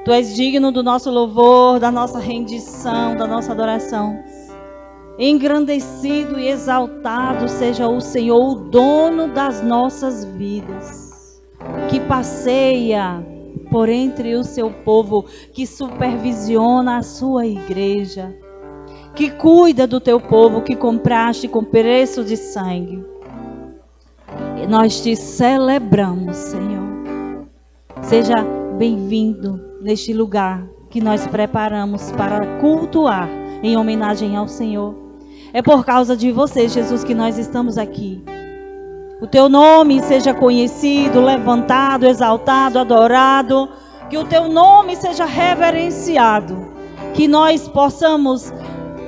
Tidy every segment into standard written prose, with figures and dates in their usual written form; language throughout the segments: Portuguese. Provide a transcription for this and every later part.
Tu és digno do nosso louvor, da nossa rendição, da nossa adoração. Engrandecido e exaltado seja o Senhor, o dono das nossas vidas, que passeia por entre o seu povo, que supervisiona a sua igreja, que cuida do teu povo, que compraste com preço de sangue. E nós te celebramos, Senhor. Seja bem-vindo neste lugar que nós preparamos para cultuar em homenagem ao Senhor. É por causa de você, Jesus, que nós estamos aqui. O teu nome seja conhecido, levantado, exaltado, adorado. Que o teu nome seja reverenciado. Que nós possamos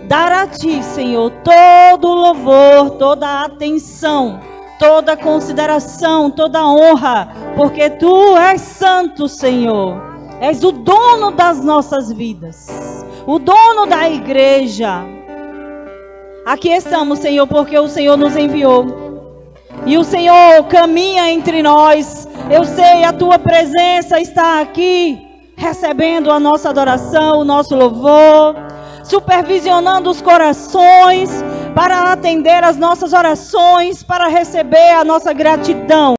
dar a ti, Senhor, todo o louvor, toda a atenção, toda a consideração, toda a honra. Porque tu és santo, Senhor. És o dono das nossas vidas. O dono da igreja. Aqui estamos, Senhor, porque o Senhor nos enviou. E o Senhor caminha entre nós. Eu sei, a tua presença está aqui, recebendo a nossa adoração, o nosso louvor, supervisionando os corações, para atender as nossas orações, para receber a nossa gratidão,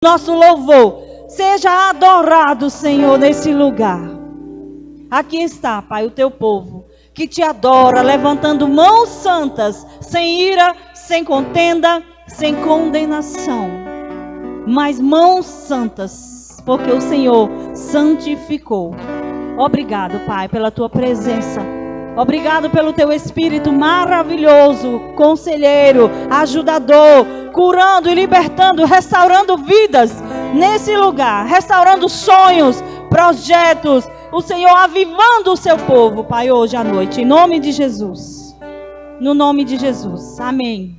nosso louvor. Seja adorado, Senhor, nesse lugar. Aqui está, Pai, o teu povo, que te adora, levantando mãos santas, sem ira, sem contenda, sem condenação, mas mãos santas, porque o Senhor santificou. Obrigado, Pai, pela tua presença. Obrigado pelo teu Espírito maravilhoso, conselheiro, ajudador, curando e libertando, restaurando vidas nesse lugar, restaurando sonhos, projetos. O Senhor avivando o seu povo, Pai, hoje à noite, em nome de Jesus. No nome de Jesus. Amém.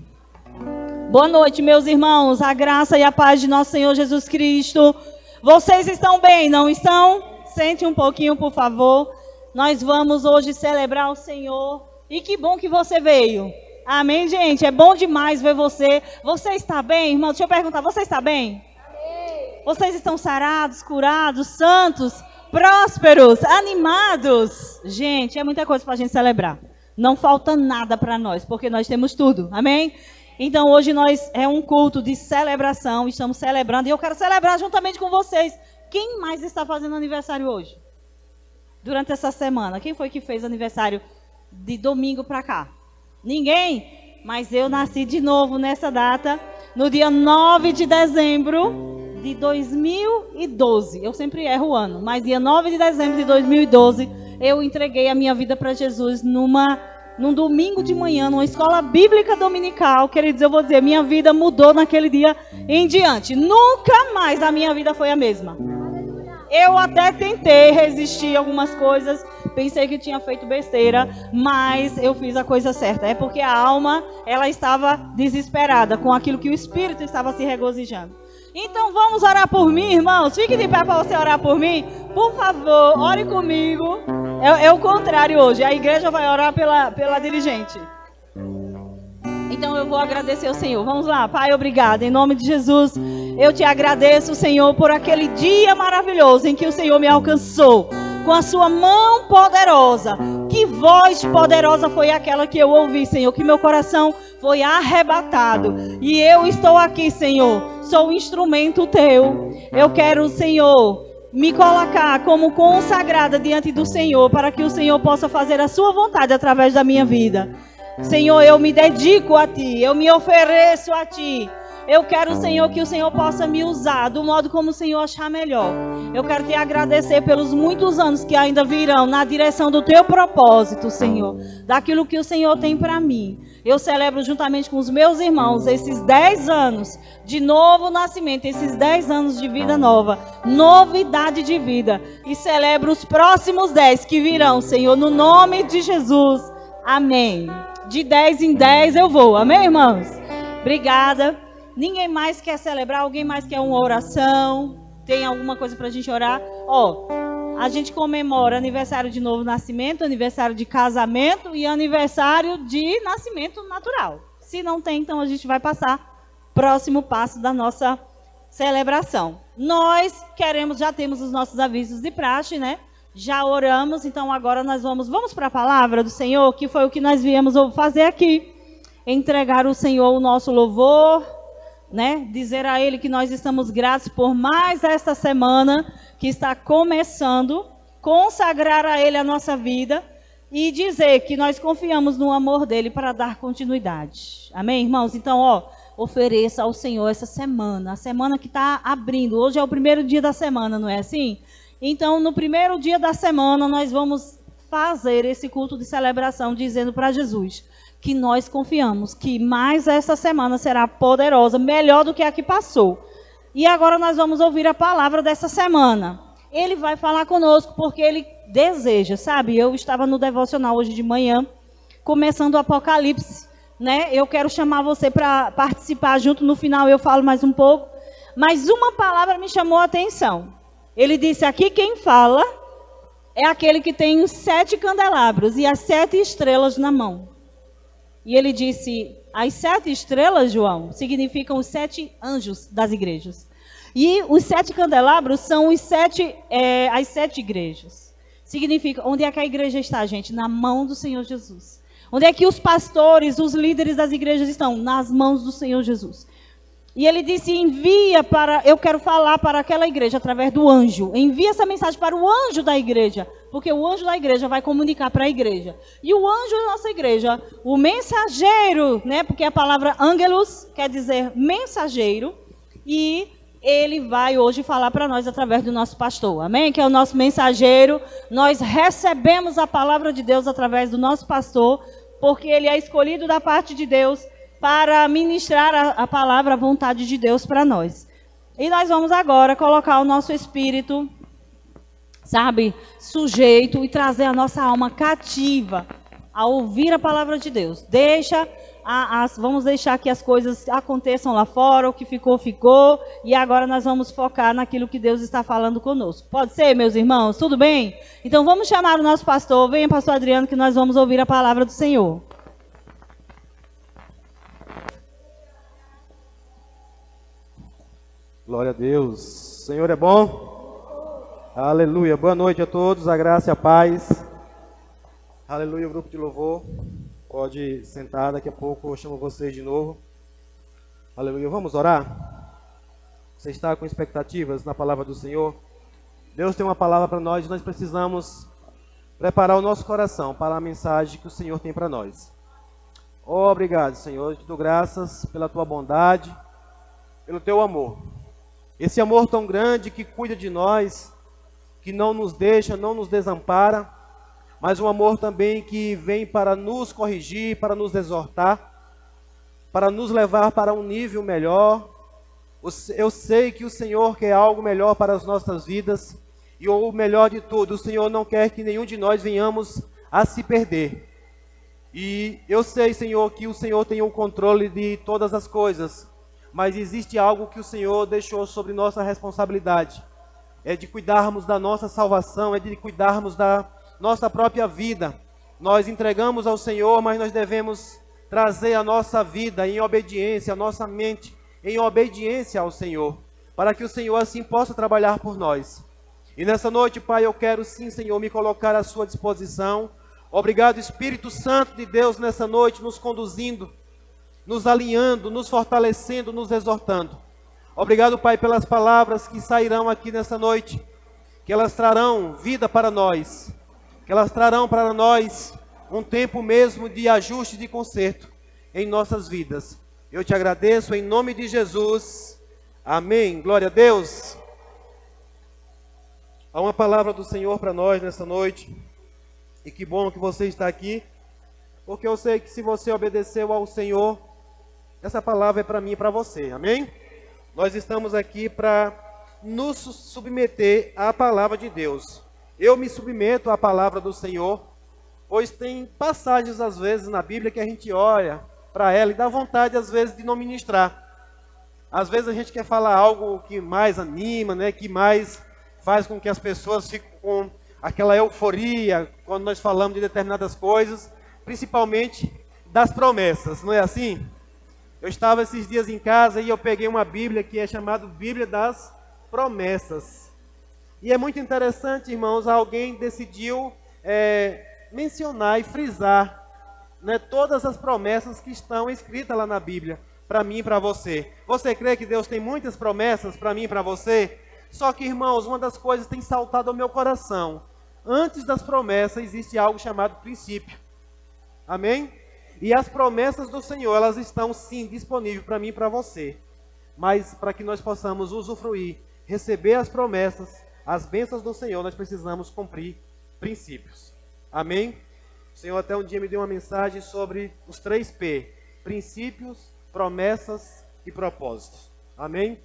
Boa noite, meus irmãos. A graça e a paz de nosso Senhor Jesus Cristo. Vocês estão bem, não estão? Sente um pouquinho, por favor. Nós vamos hoje celebrar o Senhor. E que bom que você veio. Amém, gente? É bom demais ver você. Você está bem, irmão? Deixa eu perguntar, você está bem? Amém. Vocês estão sarados, curados, santos, prósperos, animados? Gente, é muita coisa para a gente celebrar. Não falta nada para nós, porque nós temos tudo. Amém? Então hoje é um culto de celebração. Estamos celebrando e eu quero celebrar juntamente com vocês. Quem mais está fazendo aniversário hoje? Durante essa semana. Quem foi que fez aniversário de domingo para cá? Ninguém? Mas eu nasci de novo nessa data, no dia 9 de dezembro de 2012. Eu sempre erro o ano, mas dia 9 de dezembro de 2012, eu entreguei a minha vida para Jesus num domingo de manhã, numa escola bíblica dominical. Queridos, eu vou dizer, minha vida mudou naquele dia em diante. Nunca mais a minha vida foi a mesma. Eu até tentei resistir a algumas coisas, pensei que tinha feito besteira, mas eu fiz a coisa certa. É porque a alma, ela estava desesperada com aquilo que o Espírito estava se regozijando. Então vamos orar por mim, irmãos. Fique de pé para você orar por mim. Por favor, ore comigo. É o contrário hoje. A igreja vai orar pela dirigente. Então eu vou agradecer ao Senhor. Vamos lá. Pai, obrigado. Em nome de Jesus, eu te agradeço, Senhor, por aquele dia maravilhoso em que o Senhor me alcançou com a sua mão poderosa. Que voz poderosa foi aquela que eu ouvi, Senhor, que meu coração foi arrebatado. E eu estou aqui, Senhor, sou um instrumento teu. Eu quero, Senhor, me colocar como consagrada diante do Senhor, para que o Senhor possa fazer a sua vontade através da minha vida. Senhor, eu me dedico a ti, eu me ofereço a ti. Eu quero, Senhor, que o Senhor possa me usar do modo como o Senhor achar melhor. Eu quero te agradecer pelos muitos anos que ainda virão na direção do teu propósito, Senhor. Daquilo que o Senhor tem para mim. Eu celebro juntamente com os meus irmãos esses 10 anos de novo nascimento, esses 10 anos de vida nova, novidade de vida. E celebro os próximos 10 que virão, Senhor, no nome de Jesus. Amém. De 10 em 10 eu vou. Amém, irmãos? Obrigada. Ninguém mais quer celebrar? Alguém mais quer uma oração? Tem alguma coisa para a gente orar? A gente comemora aniversário de novo nascimento, aniversário de casamento e aniversário de nascimento natural. Se não tem, então a gente vai passar próximo passo da nossa celebração. Nós queremos, já temos os nossos avisos de praxe, né? Já oramos, então agora nós vamos para a palavra do Senhor, que foi o que nós viemos fazer aqui. Entregar ao Senhor o nosso louvor, né? Dizer a Ele que nós estamos gratos por mais esta semana que está começando, consagrar a Ele a nossa vida e dizer que nós confiamos no amor dEle para dar continuidade. Amém, irmãos? Então, ofereça ao Senhor essa semana, a semana que está abrindo. Hoje é o primeiro dia da semana, não é assim? Então, no primeiro dia da semana, nós vamos fazer esse culto de celebração, dizendo para Jesus que nós confiamos que mais essa semana será poderosa, melhor do que a que passou. E agora nós vamos ouvir a palavra dessa semana. Ele vai falar conosco porque ele deseja, sabe? Eu estava no devocional hoje de manhã, começando o Apocalipse, né? Eu quero chamar você para participar junto, no final eu falo mais um pouco. Mas uma palavra me chamou a atenção. Ele disse aqui, quem fala é aquele que tem os 7 candelabros e as 7 estrelas na mão. E ele disse, as 7 estrelas, João, significam os 7 anjos das igrejas. E os 7 candelabros são as 7 igrejas. Significa, onde é que a igreja está, gente? Na mão do Senhor Jesus. Onde é que os pastores, os líderes das igrejas estão? Nas mãos do Senhor Jesus. E ele disse, eu quero falar para aquela igreja através do anjo. Envia essa mensagem para o anjo da igreja, porque o anjo da igreja vai comunicar para a igreja. E o anjo da nossa igreja, o mensageiro, né? Porque a palavra ângelos quer dizer mensageiro. E ele vai hoje falar para nós através do nosso pastor, amém? Que é o nosso mensageiro. Nós recebemos a palavra de Deus através do nosso pastor, porque ele é escolhido da parte de Deus para ministrar a palavra, a vontade de Deus para nós. E nós vamos agora colocar o nosso espírito, sabe, sujeito e trazer a nossa alma cativa a ouvir a palavra de Deus. Vamos deixar que as coisas aconteçam lá fora, o que ficou, ficou. E agora nós vamos focar naquilo que Deus está falando conosco. Pode ser, meus irmãos? Tudo bem? Então vamos chamar o nosso pastor. Venha, pastor Adriano, que nós vamos ouvir a palavra do Senhor. Glória a Deus. O Senhor é bom. Aleluia. Boa noite a todos. A graça e a paz. Aleluia. O grupo de louvor pode sentar. Daqui a pouco eu chamo vocês de novo. Aleluia. Vamos orar? Você está com expectativas na palavra do Senhor? Deus tem uma palavra para nós e nós precisamos preparar o nosso coração para a mensagem que o Senhor tem para nós. Obrigado, Senhor. Eu te dou graças pela tua bondade, pelo teu amor. Esse amor tão grande que cuida de nós, que não nos deixa, não nos desampara, mas um amor também que vem para nos corrigir, para nos exortar, para nos levar para um nível melhor. Eu sei que o Senhor quer algo melhor para as nossas vidas, e o melhor de tudo, o Senhor não quer que nenhum de nós venhamos a se perder. E eu sei, Senhor, que o Senhor tem o controle de todas as coisas, mas existe algo que o Senhor deixou sobre nossa responsabilidade. É de cuidarmos da nossa salvação, é de cuidarmos da nossa própria vida. Nós entregamos ao Senhor, mas nós devemos trazer a nossa vida em obediência, a nossa mente em obediência ao Senhor, para que o Senhor assim possa trabalhar por nós. E nessa noite, Pai, eu quero sim, Senhor, me colocar à sua disposição. Obrigado, Espírito Santo de Deus, nessa noite, nos conduzindo, nos alinhando, nos fortalecendo, nos exortando. Obrigado, Pai, pelas palavras que sairão aqui nessa noite, que elas trarão vida para nós, que elas trarão para nós um tempo mesmo de ajuste, de conserto em nossas vidas. Eu te agradeço em nome de Jesus. Amém. Glória a Deus. Há uma palavra do Senhor para nós nessa noite, e que bom que você está aqui, porque eu sei que se você obedeceu ao Senhor, essa palavra é para mim e para você, amém? Nós estamos aqui para nos submeter à palavra de Deus. Eu me submeto à palavra do Senhor, pois tem passagens às vezes na Bíblia que a gente olha para ela e dá vontade às vezes de não ministrar. Às vezes a gente quer falar algo que mais anima, né, que mais faz com que as pessoas fiquem com aquela euforia quando nós falamos de determinadas coisas, principalmente das promessas, não é assim? Eu estava esses dias em casa e eu peguei uma Bíblia que é chamada Bíblia das Promessas. E é muito interessante, irmãos, alguém decidiu mencionar e frisar, né, todas as promessas que estão escritas lá na Bíblia, para mim e para você. Você crê que Deus tem muitas promessas para mim e para você? Só que, irmãos, uma das coisas que tem saltado ao meu coração. Antes das promessas existe algo chamado princípio. Amém? E as promessas do Senhor, elas estão sim disponíveis para mim e para você. Mas para que nós possamos usufruir, receber as promessas, as bênçãos do Senhor, nós precisamos cumprir princípios. Amém? O Senhor até um dia me deu uma mensagem sobre os 3P: princípios, promessas e propósitos. Amém?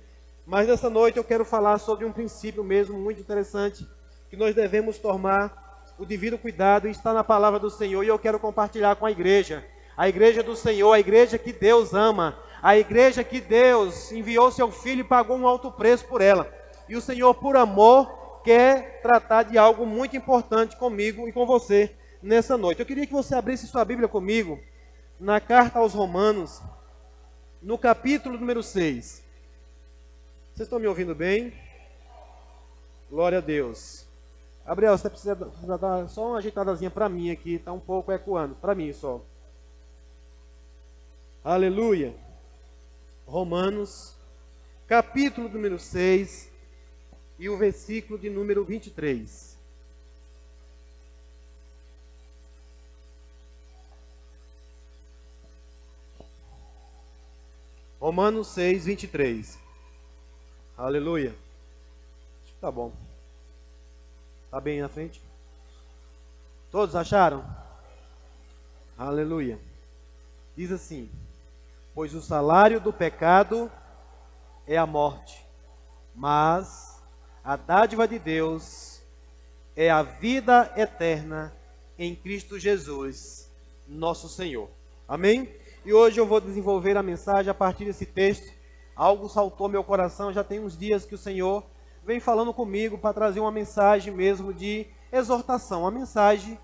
Mas nessa noite eu quero falar sobre um princípio mesmo muito interessante, que nós devemos tomar o devido cuidado, e está na palavra do Senhor, e eu quero compartilhar com a igreja do Senhor, a igreja que Deus ama, a igreja que Deus enviou seu Filho e pagou um alto preço por ela. E o Senhor, por amor, quer tratar de algo muito importante comigo e com você nessa noite. Eu queria que você abrisse sua Bíblia comigo, na carta aos Romanos, no capítulo número 6. Vocês estão me ouvindo bem? Glória a Deus. Gabriel, você precisa dar só uma ajeitadazinha para mim aqui, está um pouco ecoando, para mim só. Aleluia. Romanos, capítulo número 6 e o versículo de número 23. Romanos 6, 23. Aleluia. Acho que tá bom. Tá bem na frente? Todos acharam? Aleluia. Diz assim: pois o salário do pecado é a morte, mas a dádiva de Deus é a vida eterna em Cristo Jesus, nosso Senhor. Amém? E hoje eu vou desenvolver a mensagem a partir desse texto. Algo saltou meu coração, já tem uns dias que o Senhor vem falando comigo para trazer uma mensagem mesmo de exortação, uma mensagem,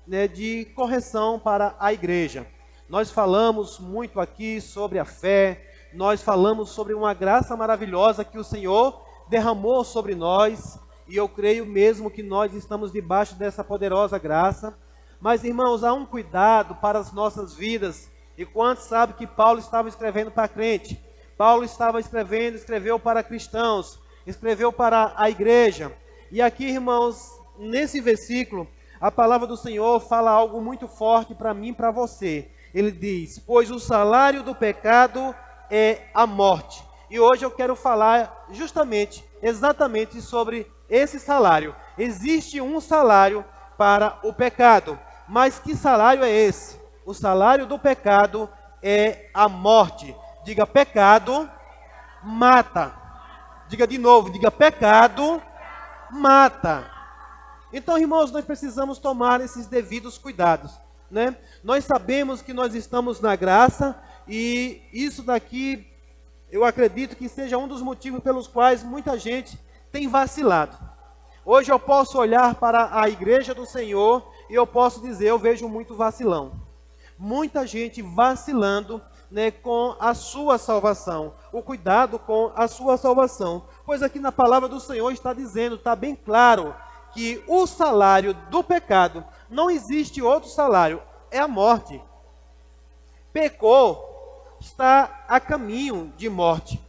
né, de correção para a igreja. Nós falamos muito aqui sobre a fé, nós falamos sobre uma graça maravilhosa que o Senhor derramou sobre nós, e eu creio mesmo que nós estamos debaixo dessa poderosa graça. Mas, irmãos, há um cuidado para as nossas vidas. E quantos sabem que Paulo estava escrevendo para crente? Paulo estava escreveu para cristãos, escreveu para a igreja. E aqui, irmãos, nesse versículo, a palavra do Senhor fala algo muito forte para mim e para você. Ele diz: pois o salário do pecado é a morte. E hoje eu quero falar exatamente sobre esse salário. Existe um salário para o pecado. Mas que salário é esse? O salário do pecado é a morte. Diga: pecado mata. Diga de novo, diga: pecado mata. Então, irmãos, nós precisamos tomar esses devidos cuidados, né? Nós sabemos que nós estamos na graça, e isso daqui eu acredito que seja um dos motivos pelos quais muita gente tem vacilado. Hoje eu posso olhar para a igreja do Senhor e eu posso dizer: eu vejo muito vacilão. Muita gente vacilando, né, com a sua salvação. O cuidado com a sua salvação. Pois aqui na palavra do Senhor está dizendo, está bem claro, que o salário do pecado, não existe outro salário, é a morte. Pecou, está a caminho de morte.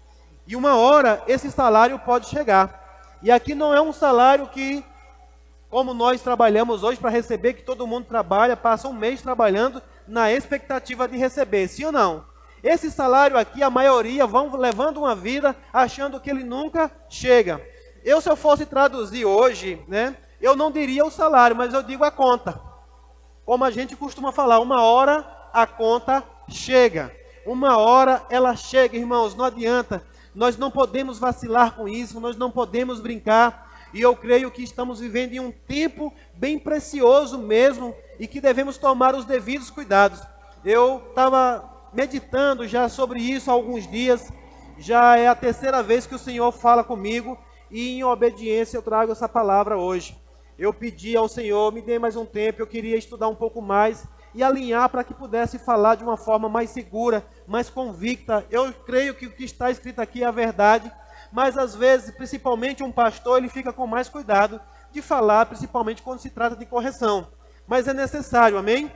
E uma hora esse salário pode chegar. E aqui não é um salário que, como nós trabalhamos hoje para receber, que todo mundo trabalha, passa um mês trabalhando na expectativa de receber, sim ou não? Esse salário aqui, a maioria vão levando uma vida achando que ele nunca chega. Se eu fosse traduzir hoje, né, eu não diria o salário, mas eu digo a conta. Como a gente costuma falar, uma hora a conta chega. Uma hora ela chega, irmãos, não adianta. Nós não podemos vacilar com isso, nós não podemos brincar. E eu creio que estamos vivendo em um tempo bem precioso mesmo, e que devemos tomar os devidos cuidados. Eu estava meditando já sobre isso há alguns dias. Já é a terceira vez que o Senhor fala comigo, e em obediência eu trago essa palavra hoje. Eu pedi ao Senhor, me dê mais um tempo, eu queria estudar um pouco mais e alinhar para que pudesse falar de uma forma mais segura, mais convicta. Eu creio que o que está escrito aqui é a verdade, mas às vezes, principalmente um pastor, ele fica com mais cuidado de falar, principalmente quando se trata de correção. Mas é necessário, amém?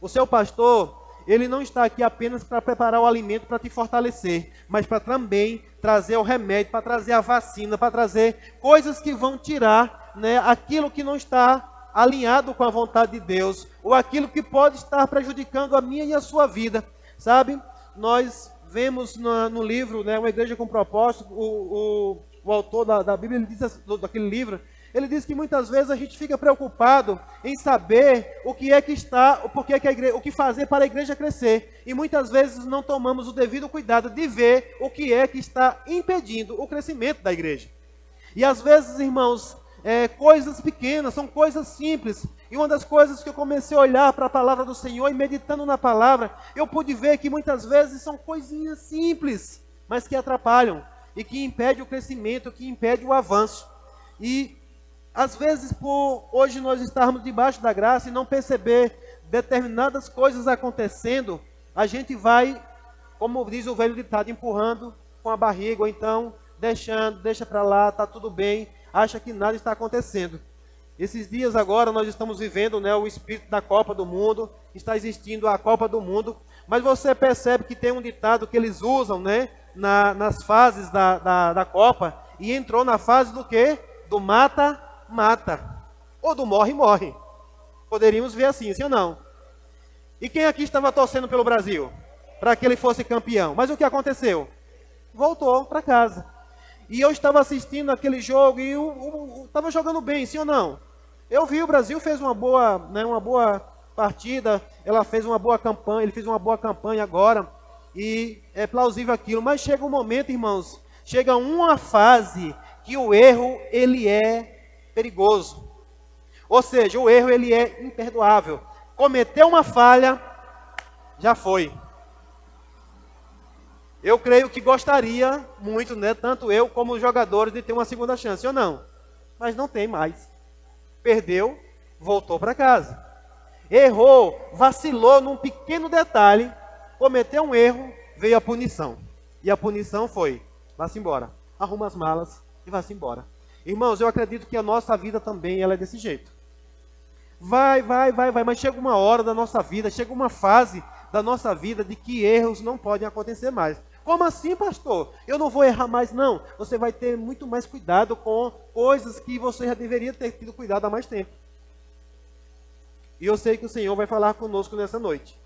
O seu pastor, ele não está aqui apenas para preparar o alimento para te fortalecer, mas para também trazer o remédio, para trazer a vacina, para trazer coisas que vão tirar, né, aquilo que não está alinhado com a vontade de Deus, ou aquilo que pode estar prejudicando a minha e a sua vida, sabe? Nós vemos no livro, né, Uma Igreja com Propósito, o autor da Bíblia, ele diz, daquele livro, ele diz que muitas vezes a gente fica preocupado em saber o que é que está, o que fazer para a igreja crescer. E muitas vezes não tomamos o devido cuidado de ver o que é que está impedindo o crescimento da igreja. E às vezes, irmãos, coisas pequenas, são coisas simples. E uma das coisas que eu comecei a olhar para a palavra do Senhor e meditando na palavra, eu pude ver que muitas vezes são coisinhas simples, mas que atrapalham e que impedem o crescimento, que impedem o avanço. E às vezes, por hoje nós estarmos debaixo da graça e não perceber determinadas coisas acontecendo, a gente vai, como diz o velho ditado, empurrando com a barriga, ou então deixa para lá, está tudo bem, acha que nada está acontecendo. Esses dias agora nós estamos vivendo, né, o espírito da Copa do Mundo, está existindo a Copa do Mundo, mas você percebe que tem um ditado que eles usam, né, nas fases da Copa, e entrou na fase do quê? Do mata, ou do morre. Poderíamos ver assim, sim ou não? E quem aqui estava torcendo pelo Brasil? Para que ele fosse campeão. Mas o que aconteceu? Voltou para casa. E eu estava assistindo aquele jogo e estava jogando bem, sim ou não? Eu vi, o Brasil fez uma boa partida, ela fez uma boa campanha, ele fez uma boa campanha agora, e é plausível aquilo. Mas chega um momento, irmãos, chega uma fase que o erro, ele é perigoso. Ou seja, o erro, ele é imperdoável. Cometeu uma falha, já foi. Eu creio que gostaria muito, né, tanto eu como os jogadores, de ter uma segunda chance, ou não? Mas não tem mais. Perdeu, voltou para casa. Errou, vacilou num pequeno detalhe, cometeu um erro, veio a punição. E a punição foi, vá-se embora. Arruma as malas e vá-se embora. Irmãos, eu acredito que a nossa vida também ela é desse jeito. Vai, mas chega uma hora da nossa vida, chega uma fase da nossa vida de que erros não podem acontecer mais. Como assim, pastor? Eu não vou errar mais, não. Você vai ter muito mais cuidado com coisas que você já deveria ter tido cuidado há mais tempo. E eu sei que o Senhor vai falar conosco nessa noite.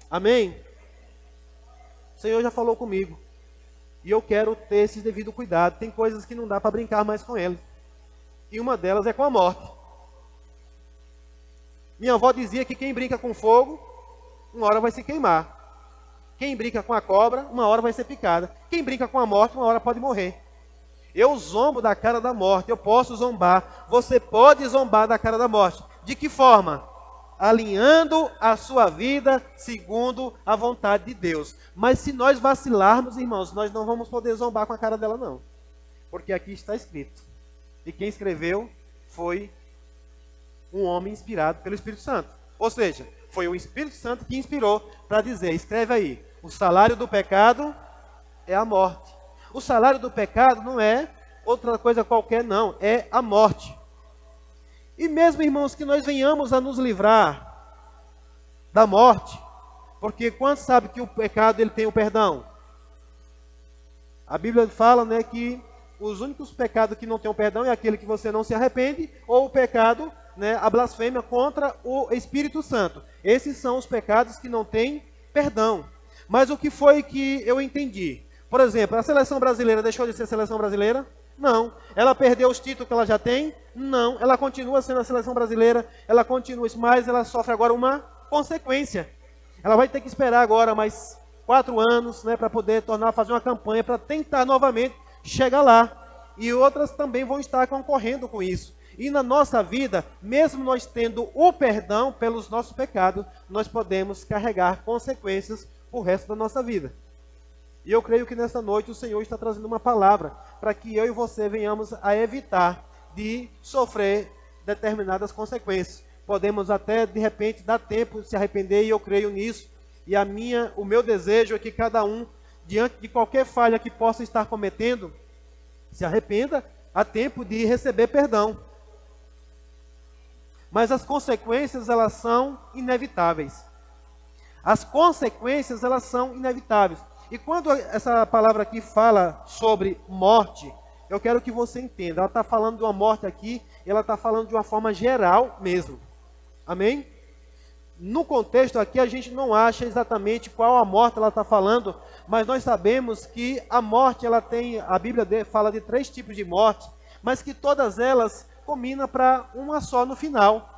Amém? O Senhor já falou comigo. E eu quero ter esse devido cuidado. Tem coisas que não dá para brincar mais com eles. E uma delas é com a morte. Minha avó dizia que quem brinca com fogo, uma hora vai se queimar. Quem brinca com a cobra, uma hora vai ser picada. Quem brinca com a morte, uma hora pode morrer. Eu zombo da cara da morte. Eu posso zombar. Você pode zombar da cara da morte. De que forma? Alinhando a sua vida segundo a vontade de Deus. Mas se nós vacilarmos, irmãos, nós não vamos poder zombar com a cara dela, não. Porque aqui está escrito. E quem escreveu foi um homem inspirado pelo Espírito Santo. Ou seja, foi o Espírito Santo que inspirou para dizer, escreve aí, o salário do pecado é a morte. O salário do pecado não é outra coisa qualquer, não, é a morte. E mesmo, irmãos, que nós venhamos a nos livrar da morte, porque quantos sabem que o pecado ele tem o perdão? A Bíblia fala, né, que os únicos pecados que não tem o perdão é aquele que você não se arrepende, ou o pecado, né, a blasfêmia contra o Espírito Santo. Esses são os pecados que não têm perdão. Mas o que foi que eu entendi? Por exemplo, a seleção brasileira deixou de ser seleção brasileira? Não. Ela perdeu os títulos que ela já tem? Não. Ela continua sendo a seleção brasileira, ela continua, mas ela sofre agora uma consequência. Ela vai ter que esperar agora mais 4 anos, né, para poder fazer uma campanha, para tentar novamente chegar lá. E outras também vão estar concorrendo com isso. E na nossa vida, mesmo nós tendo o perdão pelos nossos pecados, nós podemos carregar consequências o resto da nossa vida. E eu creio que nessa noite o Senhor está trazendo uma palavra para que eu e você venhamos a evitar de sofrer determinadas consequências. Podemos até, de repente, dar tempo de se arrepender, e eu creio nisso. E o meu desejo é que cada um, diante de qualquer falha que possa estar cometendo, Se arrependa a tempo de receber perdão. Mas as consequências, elas são inevitáveis. As consequências, elas são inevitáveis. E quando essa palavra aqui fala sobre morte, eu quero que você entenda. Ela está falando de uma morte aqui, e ela está falando de uma forma geral mesmo. Amém? No contexto aqui, a gente não acha exatamente qual a morte ela está falando, mas nós sabemos que a morte, ela tem, a Bíblia fala de 3 tipos de morte, mas que todas elas combinam para uma só no final.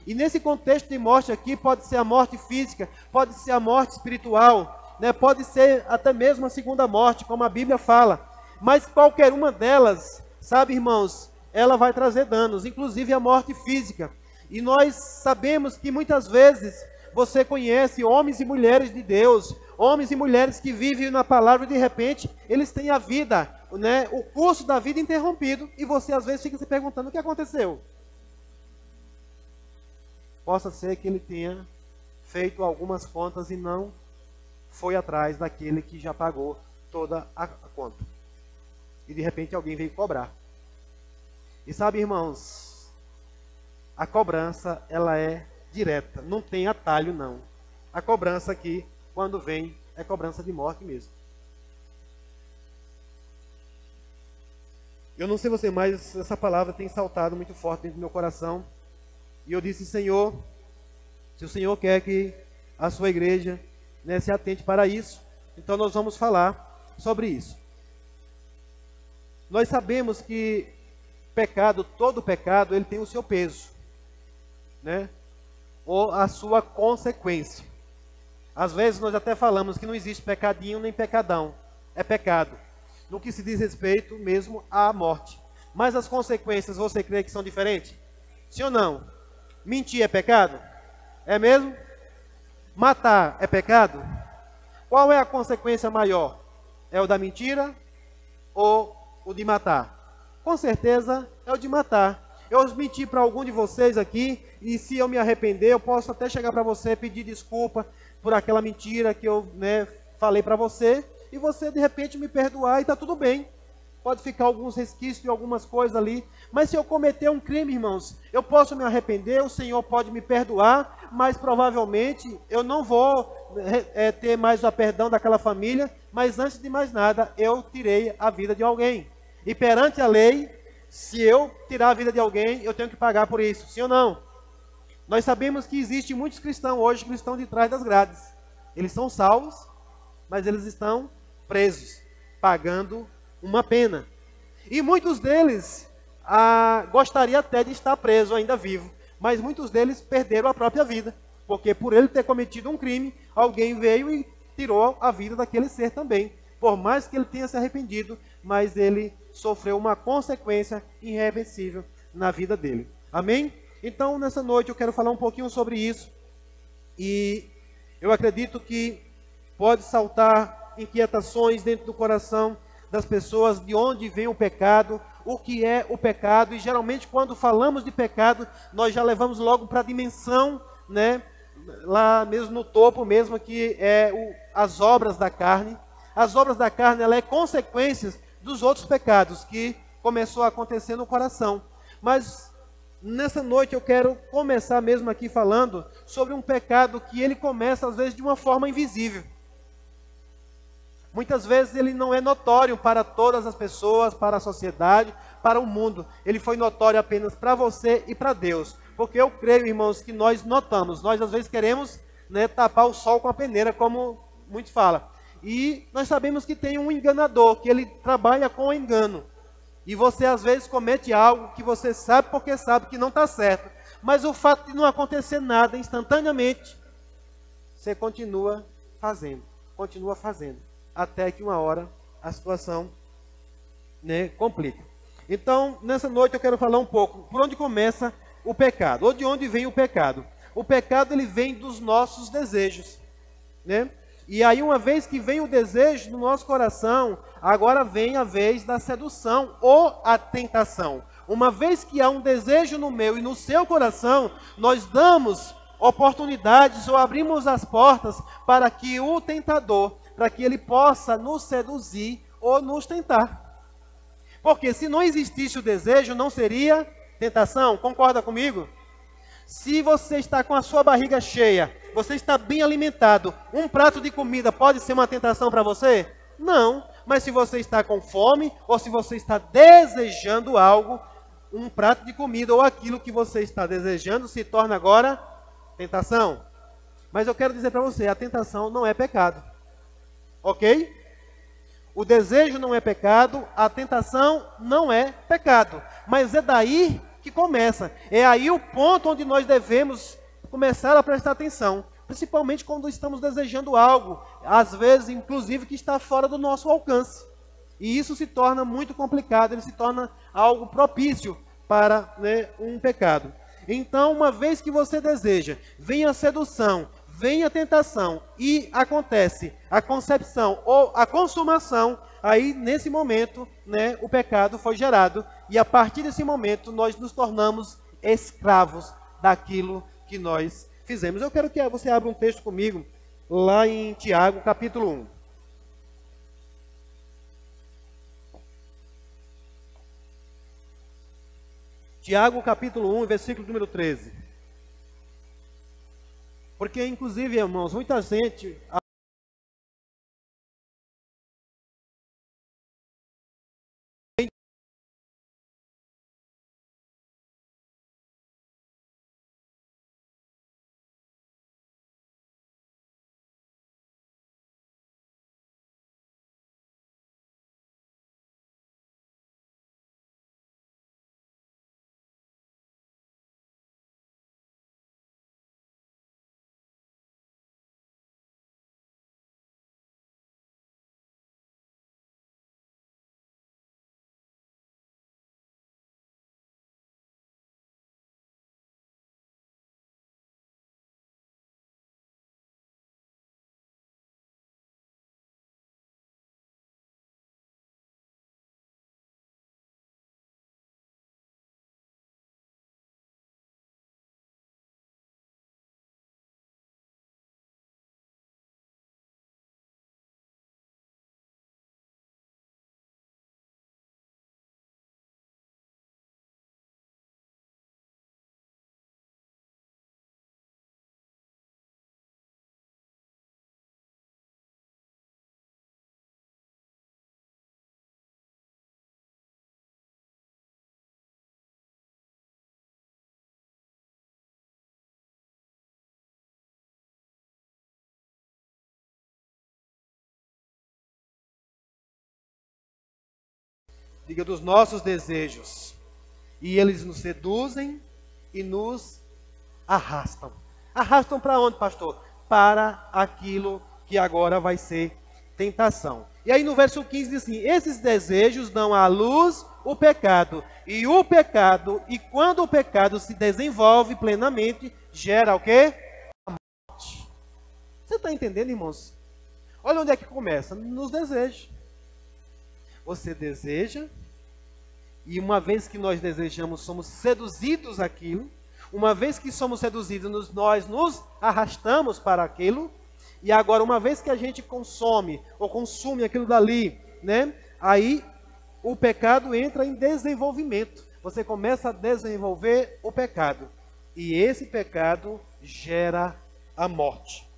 E nesse contexto de morte aqui, pode ser a morte física, pode ser a morte espiritual, né? Pode ser até mesmo a segunda morte, como a Bíblia fala. Mas qualquer uma delas, sabe, irmãos, ela vai trazer danos, inclusive a morte física. E nós sabemos que muitas vezes você conhece homens e mulheres de Deus, homens e mulheres que vivem na palavra e de repente eles têm a vida, né, o curso da vida interrompido, e você às vezes fica se perguntando o que aconteceu. Possa ser que ele tenha feito algumas contas e não foi atrás daquele que já pagou toda a conta. E de repente alguém veio cobrar. E sabe, irmãos, a cobrança, ela é direta, não tem atalho não. A cobrança aqui, quando vem, é cobrança de morte mesmo. Eu não sei você, mas essa palavra tem saltado muito forte dentro do meu coração. E eu disse, Senhor, se o Senhor quer que a sua igreja, né, se atente para isso, então nós vamos falar sobre isso. Nós sabemos que pecado, todo pecado, ele tem o seu peso, né? Ou a sua consequência. Às vezes nós até falamos que não existe pecadinho nem pecadão. É pecado. No que se diz respeito mesmo à morte. Mas as consequências, você crê que são diferentes? Sim ou não? Mentir é pecado? É mesmo? Matar é pecado? Qual é a consequência maior? É o da mentira ou o de matar? Com certeza é o de matar. Eu menti para algum de vocês aqui, e se eu me arrepender, eu posso até chegar para você, pedir desculpa por aquela mentira que eu, né, falei para você, e você de repente me perdoar e está tudo bem. Pode ficar alguns resquícios de algumas coisas ali, mas se eu cometer um crime, irmãos, eu posso me arrepender, o Senhor pode me perdoar, mas provavelmente eu não vou ter mais o perdão daquela família, mas antes de mais nada, eu tirei a vida de alguém. E perante a lei, se eu tirar a vida de alguém, eu tenho que pagar por isso, sim ou não? Nós sabemos que existem muitos cristãos hoje que estão de trás das grades. Eles são salvos, mas eles estão presos, pagando uma pena. E muitos deles gostariam até de estar preso, ainda vivo, mas muitos deles perderam a própria vida, porque por ele ter cometido um crime, alguém veio e tirou a vida daquele ser também. Por mais que ele tenha se arrependido, mas ele sofreu uma consequência irreversível na vida dele. Amém? Então, nessa noite eu quero falar um pouquinho sobre isso. E eu acredito que pode saltar inquietações dentro do coração das pessoas, de onde vem o pecado, o que é o pecado. E geralmente quando falamos de pecado, nós já levamos logo para a dimensão, né, lá mesmo no topo mesmo, que é as obras da carne. As obras da carne, ela é consequências dos outros pecados que começou a acontecer no coração. Mas nessa noite eu quero começar mesmo aqui falando sobre um pecado que ele começa às vezes de uma forma invisível. Muitas vezes ele não é notório para todas as pessoas, para a sociedade, para o mundo. Ele foi notório apenas para você e para Deus. Porque eu creio, irmãos, que nós notamos. Nós às vezes queremos, né, tapar o sol com a peneira, como muitos falam. E nós sabemos que tem um enganador, que ele trabalha com engano. E você às vezes comete algo que você sabe porque sabe que não está certo. Mas o fato de não acontecer nada instantaneamente, você continua fazendo. Até que uma hora a situação, né, complica. Então, nessa noite eu quero falar um pouco por onde começa o pecado, ou de onde vem o pecado. O pecado, ele vem dos nossos desejos, né? E aí, uma vez que vem o desejo no nosso coração, agora vem a vez da sedução ou a tentação. Uma vez que há um desejo no meu e no seu coração, nós damos oportunidades ou abrimos as portas para que o tentador, para que ele possa nos seduzir ou nos tentar. Porque se não existisse o desejo, não seria tentação. Concorda comigo? Se você está com a sua barriga cheia, você está bem alimentado, um prato de comida pode ser uma tentação para você? Não. Mas se você está com fome, ou se você está desejando algo, um prato de comida ou aquilo que você está desejando se torna agora tentação. Mas eu quero dizer para você, a tentação não é pecado. Ok? O desejo não é pecado, a tentação não é pecado. Mas é daí que começa. É aí o ponto onde nós devemos começar a prestar atenção. Principalmente quando estamos desejando algo, às vezes, inclusive, que está fora do nosso alcance. E isso se torna muito complicado, ele se torna algo propício para, um pecado. Então, uma vez que você deseja, vem a sedução, vem a tentação e acontece a concepção ou a consumação, aí nesse momento, o pecado foi gerado. E a partir desse momento, nós nos tornamos escravos daquilo que nós fizemos. Eu quero que você abra um texto comigo, lá em Tiago, capítulo 1. Tiago, capítulo 1, versículo número 13. Porque, inclusive, irmãos, muita gente... Diga, dos nossos desejos. E eles nos seduzem e nos arrastam. Arrastam para onde, pastor? Para aquilo que agora vai ser tentação. E aí no verso 15 diz assim: esses desejos dão à luz o pecado. E o pecado, e quando o pecado se desenvolve plenamente, gera o quê? A morte. Você está entendendo, irmãos? Olha onde é que começa. Nos desejos. Você deseja, e uma vez que nós desejamos, somos seduzidos àquilo. Uma vez que somos seduzidos, nós nos arrastamos para aquilo. E agora, uma vez que a gente consome, ou consume aquilo dali, aí o pecado entra em desenvolvimento. Você começa a desenvolver o pecado. E esse pecado gera a morte.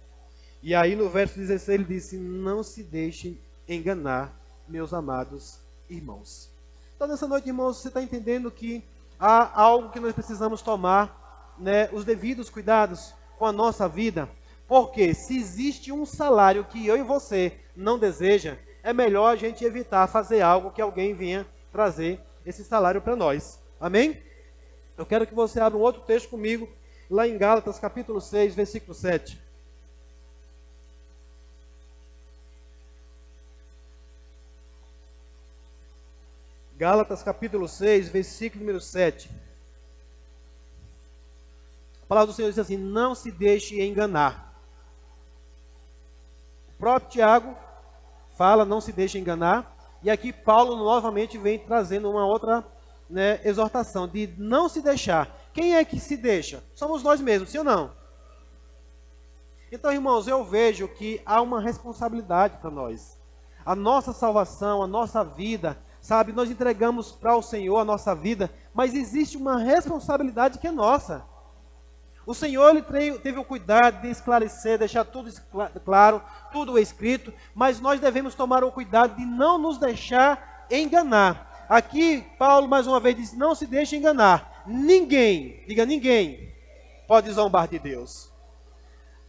E aí no verso 16 ele disse: não se deixem enganar, meus amados irmãos. Então nessa noite, irmãos, você está entendendo que há algo que nós precisamos tomar, os devidos cuidados com a nossa vida. Porque se existe um salário que eu e você não deseja, é melhor a gente evitar fazer algo que alguém venha trazer esse salário para nós. Amém? Eu quero que você abra um outro texto comigo, lá em Gálatas capítulo 6, versículo 7. Gálatas capítulo 6, versículo número 7. A palavra do Senhor diz assim: não se deixe enganar. O próprio Tiago fala, não se deixe enganar. E aqui Paulo novamente vem trazendo uma outra exortação, de não se deixar. Quem é que se deixa? Somos nós mesmos, sim ou não? Então, irmãos, eu vejo que há uma responsabilidade para nós. A nossa salvação, a nossa vida, sabe, nós entregamos para o Senhor a nossa vida, mas existe uma responsabilidade que é nossa. O Senhor ele teve o cuidado de esclarecer, deixar tudo claro, tudo escrito, mas nós devemos tomar o cuidado de não nos deixar enganar. Aqui, Paulo mais uma vez diz, não se deixe enganar. Ninguém, diga ninguém, pode zombar de Deus.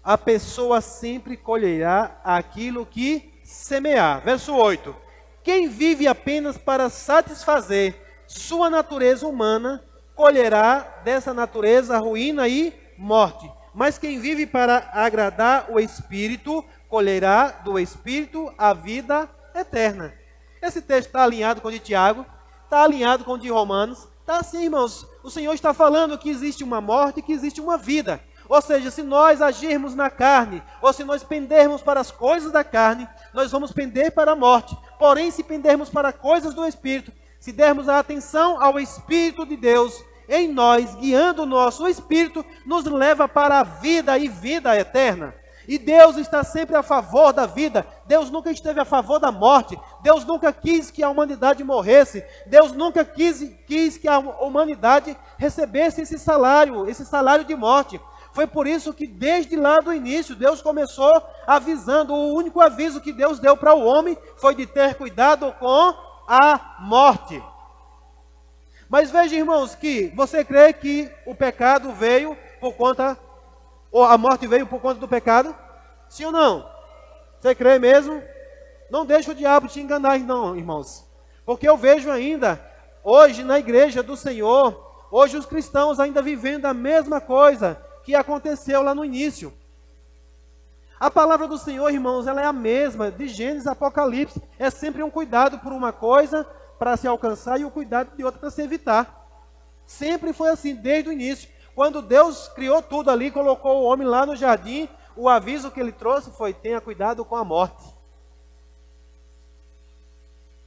A pessoa sempre colherá aquilo que semear. Verso 8. Quem vive apenas para satisfazer sua natureza humana, colherá dessa natureza ruína e morte. Mas quem vive para agradar o Espírito, colherá do Espírito a vida eterna. Esse texto está alinhado com o de Tiago, está alinhado com o de Romanos. Está assim, irmãos. O Senhor está falando que existe uma morte e que existe uma vida. Ou seja, se nós agirmos na carne, ou se nós pendermos para as coisas da carne, nós vamos pender para a morte. Porém, se pendermos para coisas do Espírito, se dermos a atenção ao Espírito de Deus em nós, guiando o nosso Espírito, nos leva para a vida e vida eterna. E Deus está sempre a favor da vida. Deus nunca esteve a favor da morte. Deus nunca quis que a humanidade morresse. Deus nunca quis que a humanidade recebesse esse salário de morte. Foi por isso que desde lá do início, Deus começou avisando. O único aviso que Deus deu para o homem foi de ter cuidado com a morte. Mas veja, irmãos, que você crê que o pecado veio por conta, ou a morte veio por conta do pecado? Sim ou não? Você crê mesmo? Não deixa o diabo te enganar, não, irmãos. Porque eu vejo ainda, hoje na igreja do Senhor, hoje os cristãos ainda vivendo a mesma coisa que aconteceu lá no início. A palavra do Senhor, irmãos, ela é a mesma, de Gênesis a Apocalipse. É sempre um cuidado por uma coisa para se alcançar e o cuidado de outra para se evitar. Sempre foi assim, desde o início. Quando Deus criou tudo ali, colocou o homem lá no jardim, o aviso que ele trouxe foi, tenha cuidado com a morte.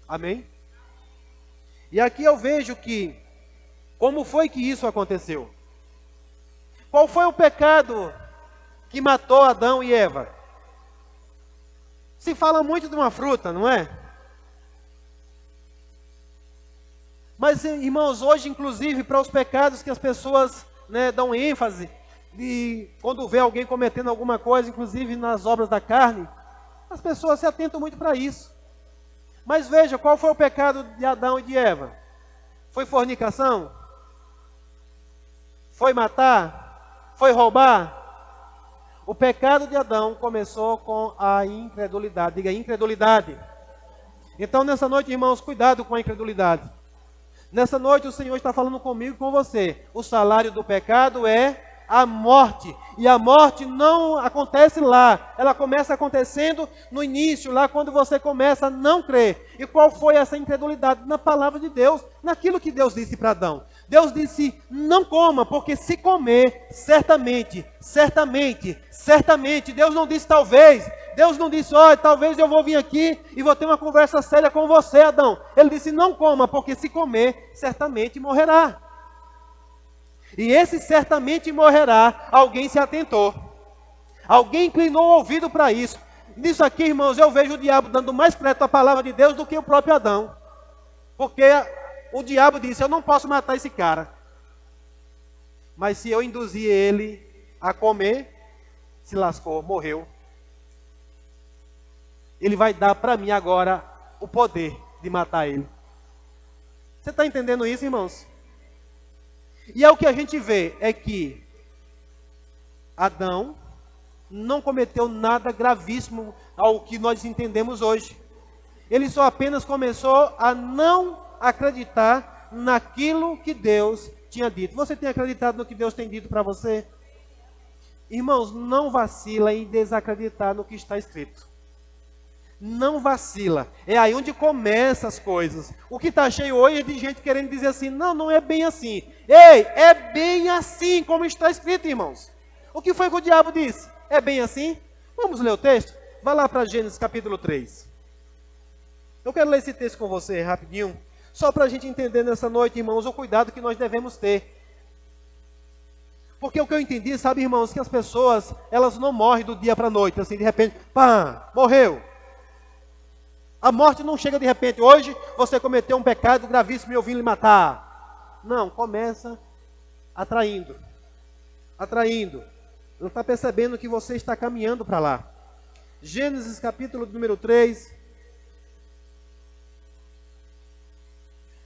Amém? E aqui eu vejo que, como foi que isso aconteceu? Qual foi o pecado que matou Adão e Eva? Se fala muito de uma fruta, não é? Mas, irmãos, hoje, inclusive, para os pecados que as pessoas dão ênfase, quando vê alguém cometendo alguma coisa, inclusive nas obras da carne, as pessoas se atentam muito para isso. Mas veja, qual foi o pecado de Adão e de Eva? Foi fornicação? Foi matar? Foi roubar? O pecado de Adão começou com a incredulidade. Diga, incredulidade. Então, nessa noite, irmãos, cuidado com a incredulidade. Nessa noite, o Senhor está falando comigo e com você. O salário do pecado é a morte. E a morte não acontece lá. Ela começa acontecendo no início, lá quando você começa a não crer. E qual foi essa incredulidade? Na palavra de Deus, naquilo que Deus disse para Adão. Deus disse, não coma, porque se comer, certamente. Deus não disse talvez. Deus não disse, olha, talvez eu vou vir aqui e vou ter uma conversa séria com você, Adão. Ele disse, não coma, porque se comer, certamente morrerá. E esse certamente morrerá, alguém se atentou. Alguém inclinou o ouvido para isso. Nisso aqui, irmãos, eu vejo o diabo dando mais crédito à palavra de Deus do que o próprio Adão. Porque o diabo disse, eu não posso matar esse cara. Mas se eu induzir ele a comer, se lascou, morreu. Ele vai dar para mim agora o poder de matar ele. Você está entendendo isso, irmãos? E é o que a gente vê, é que Adão não cometeu nada gravíssimo ao que nós entendemos hoje. Ele só apenas começou a não acreditar naquilo que Deus tinha dito. Você tem acreditado no que Deus tem dito para você? Irmãos, não vacila em desacreditar no que está escrito. Não vacila. É aí onde começam as coisas. O que está cheio hoje é de gente querendo dizer assim, não, não é bem assim. Ei, é bem assim como está escrito, irmãos. O que foi que o diabo disse? É bem assim? Vamos ler o texto? Vai lá para Gênesis capítulo 3. Eu quero ler esse texto com você rapidinho, só para a gente entender nessa noite, irmãos, o cuidado que nós devemos ter. Porque o que eu entendi, sabe, irmãos, que as pessoas, elas não morrem do dia para a noite, assim, de repente, pá, morreu. A morte não chega de repente. Hoje você cometeu um pecado gravíssimo e eu vim lhe matar. Não, começa atraindo. Atraindo. Não está percebendo que você está caminhando para lá. Gênesis capítulo número 3.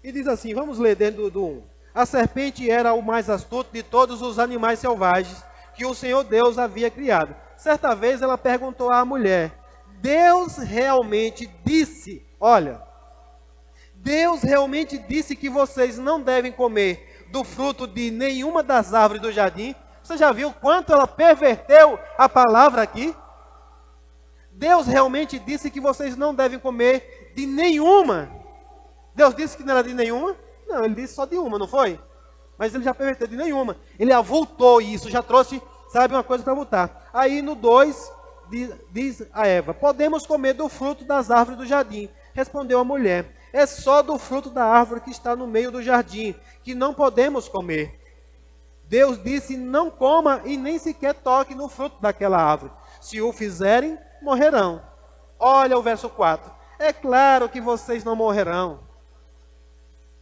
E diz assim, vamos ler dentro do 1. A serpente era o mais astuto de todos os animais selvagens que o Senhor Deus havia criado. Certa vez ela perguntou à mulher, Deus realmente disse, olha, Deus realmente disse que vocês não devem comer do fruto de nenhuma das árvores do jardim? Você já viu quanto ela perverteu a palavra aqui? Deus realmente disse que vocês não devem comer de nenhuma. Deus disse que não era de nenhuma? Não, ele disse só de uma, não foi? Mas ele já perverteu de nenhuma. Ele avultou isso, já trouxe, sabe, uma coisa para voltar. Aí no 2, diz a Eva, podemos comer do fruto das árvores do jardim. Respondeu a mulher, é só do fruto da árvore que está no meio do jardim, que não podemos comer. Deus disse, não coma e nem sequer toque no fruto daquela árvore. Se o fizerem, morrerão. Olha o verso 4. É claro que vocês não morrerão.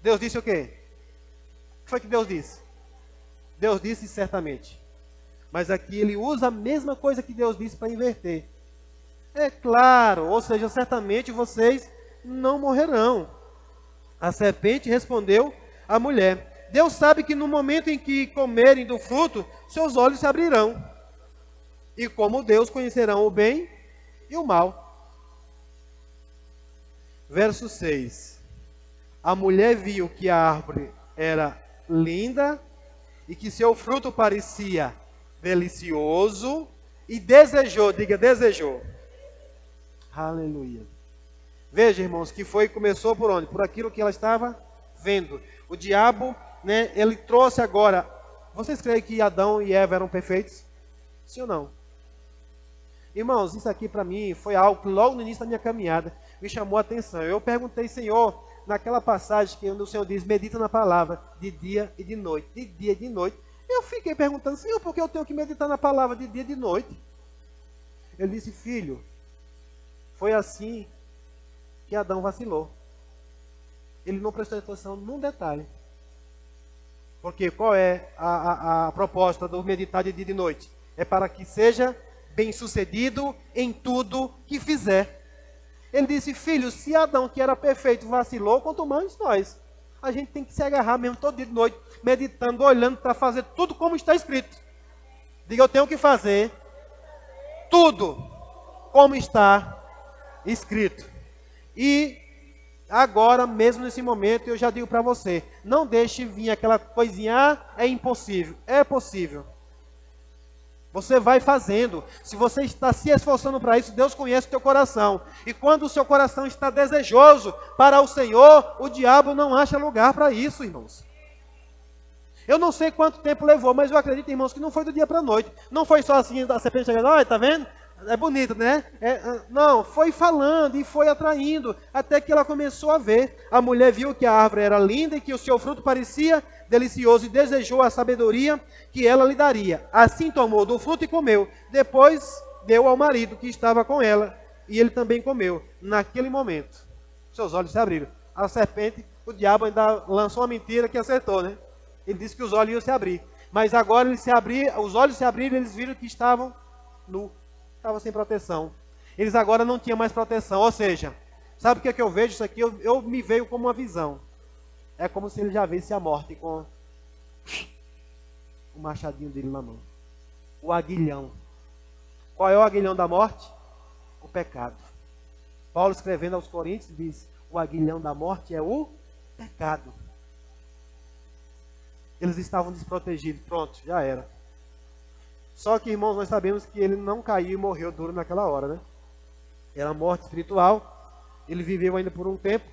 Deus disse o quê? O que foi que Deus disse? Deus disse certamente. Mas aqui ele usa a mesma coisa que Deus disse para inverter. É claro, ou seja, certamente vocês não morrerão. A serpente respondeu à mulher, Deus sabe que no momento em que comerem do fruto, seus olhos se abrirão. E como Deus conhecerão o bem e o mal. Verso 6. A mulher viu que a árvore era linda e que seu fruto parecia delicioso e desejou, diga desejou. Aleluia. Veja, irmãos, que começou por onde? Por aquilo que ela estava vendo. O diabo, né, ele trouxe agora. Vocês creem que Adão e Eva eram perfeitos? Sim ou não? Irmãos, isso aqui para mim foi algo que logo no início da minha caminhada me chamou a atenção. Eu perguntei, Senhor, naquela passagem que o Senhor diz, medita na palavra de dia e de noite, de dia e de noite. Eu fiquei perguntando, Senhor, por que eu tenho que meditar na palavra de dia e de noite? Ele disse, filho, foi assim que Adão vacilou. Ele não prestou atenção num detalhe. Porque qual é a proposta do meditar de dia e de noite? É para que seja bem-sucedido em tudo que fizer. Ele disse, filho, se Adão, que era perfeito, vacilou, quanto mais nós. A gente tem que se agarrar mesmo todo dia de noite, meditando, olhando para fazer tudo como está escrito. Diga, eu tenho que fazer tudo como está escrito. E agora, mesmo nesse momento, eu já digo para você, não deixe vir aquela coisinha, é impossível. É possível. Você vai fazendo. Se você está se esforçando para isso, Deus conhece o teu coração. E quando o seu coração está desejoso para o Senhor, o diabo não acha lugar para isso, irmãos. Eu não sei quanto tempo levou, mas eu acredito, irmãos, que não foi do dia para a noite. Não foi só assim, a serpente chegando, olha, tá vendo? É bonito, né? Não, foi falando e foi atraindo, até que ela começou a ver. A mulher viu que a árvore era linda e que o seu fruto parecia delicioso e desejou a sabedoria que ela lhe daria. Assim tomou do fruto e comeu. Depois deu ao marido que estava com ela e ele também comeu. Naquele momento, seus olhos se abriram. A serpente, o diabo ainda lançou uma mentira que acertou, né? Ele disse que os olhos iam se abrir. Mas agora os olhos se abriram e eles viram que estavam nus. Estavam sem proteção. Eles agora não tinham mais proteção. Ou seja, sabe o que é que eu vejo isso aqui? Eu me veio como uma visão. É como se ele já visse a morte com o machadinho dele na mão. O aguilhão. Qual é o aguilhão da morte? O pecado. Paulo, escrevendo aos Coríntios, diz, o aguilhão da morte é o pecado. Eles estavam desprotegidos. Pronto, já era. Só que, irmãos, nós sabemos que ele não caiu e morreu duro naquela hora, né? Era morte espiritual. Ele viveu ainda por um tempo.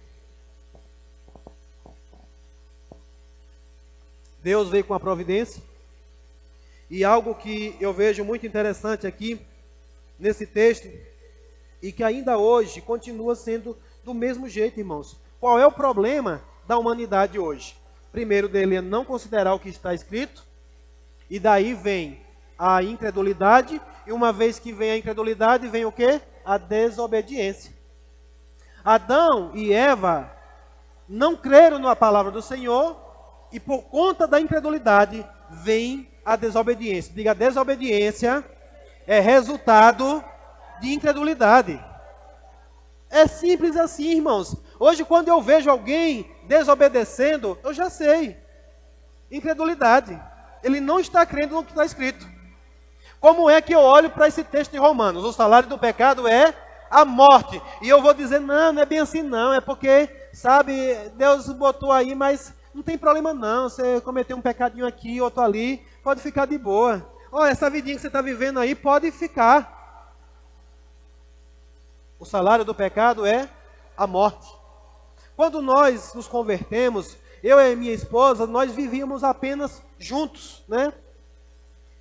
Deus veio com a providência. E algo que eu vejo muito interessante aqui, nesse texto, e que ainda hoje continua sendo do mesmo jeito, irmãos. Qual é o problema da humanidade hoje? Primeiro dele é não considerar o que está escrito. E daí vem a incredulidade, e uma vez que vem a incredulidade, vem o quê? A desobediência. Adão e Eva não creram na palavra do Senhor e por conta da incredulidade vem a desobediência. Diga, desobediência é resultado de incredulidade. É simples assim, irmãos. Hoje, quando eu vejo alguém desobedecendo, eu já sei. Incredulidade. Ele não está crendo no que está escrito. Como é que eu olho para esse texto de Romanos? O salário do pecado é a morte. E eu vou dizer, não, não é bem assim não. É porque, sabe, Deus botou aí, mas não tem problema não. Você cometeu um pecadinho aqui, outro ali, pode ficar de boa. Olha, essa vidinha que você está vivendo aí, pode ficar. O salário do pecado é a morte. Quando nós nos convertemos, eu e minha esposa, nós vivíamos apenas juntos, né?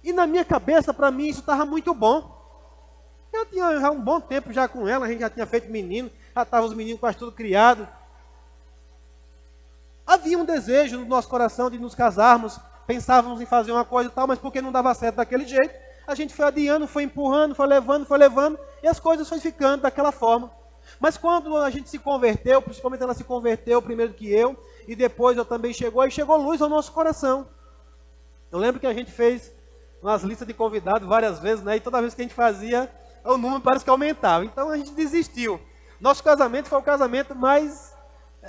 E na minha cabeça, para mim, isso estava muito bom. Eu tinha já um bom tempo já com ela, a gente já tinha feito menino, já estavam os meninos quase tudo criados. Havia um desejo no nosso coração de nos casarmos, pensávamos em fazer uma coisa e tal, mas porque não dava certo daquele jeito, a gente foi adiando, foi empurrando, foi levando, e as coisas foram ficando daquela forma. Mas quando a gente se converteu, principalmente ela se converteu primeiro que eu, e depois eu também chegou luz ao nosso coração. Eu lembro que a gente fez umas listas de convidados várias vezes, né? E toda vez que a gente fazia, o número parece que aumentava. Então a gente desistiu. Nosso casamento foi o casamento mais,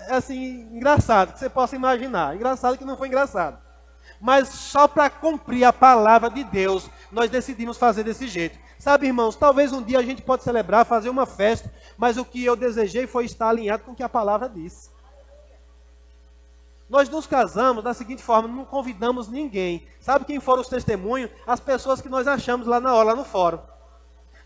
assim, engraçado que você possa imaginar. Engraçado que não foi engraçado. Mas só para cumprir a palavra de Deus, nós decidimos fazer desse jeito. Sabe, irmãos, talvez um dia a gente pode celebrar, fazer uma festa, mas o que eu desejei foi estar alinhado com o que a palavra disse. Nós nos casamos da seguinte forma, não convidamos ninguém. Sabe quem foram os testemunhos? As pessoas que nós achamos lá na hora, lá no fórum.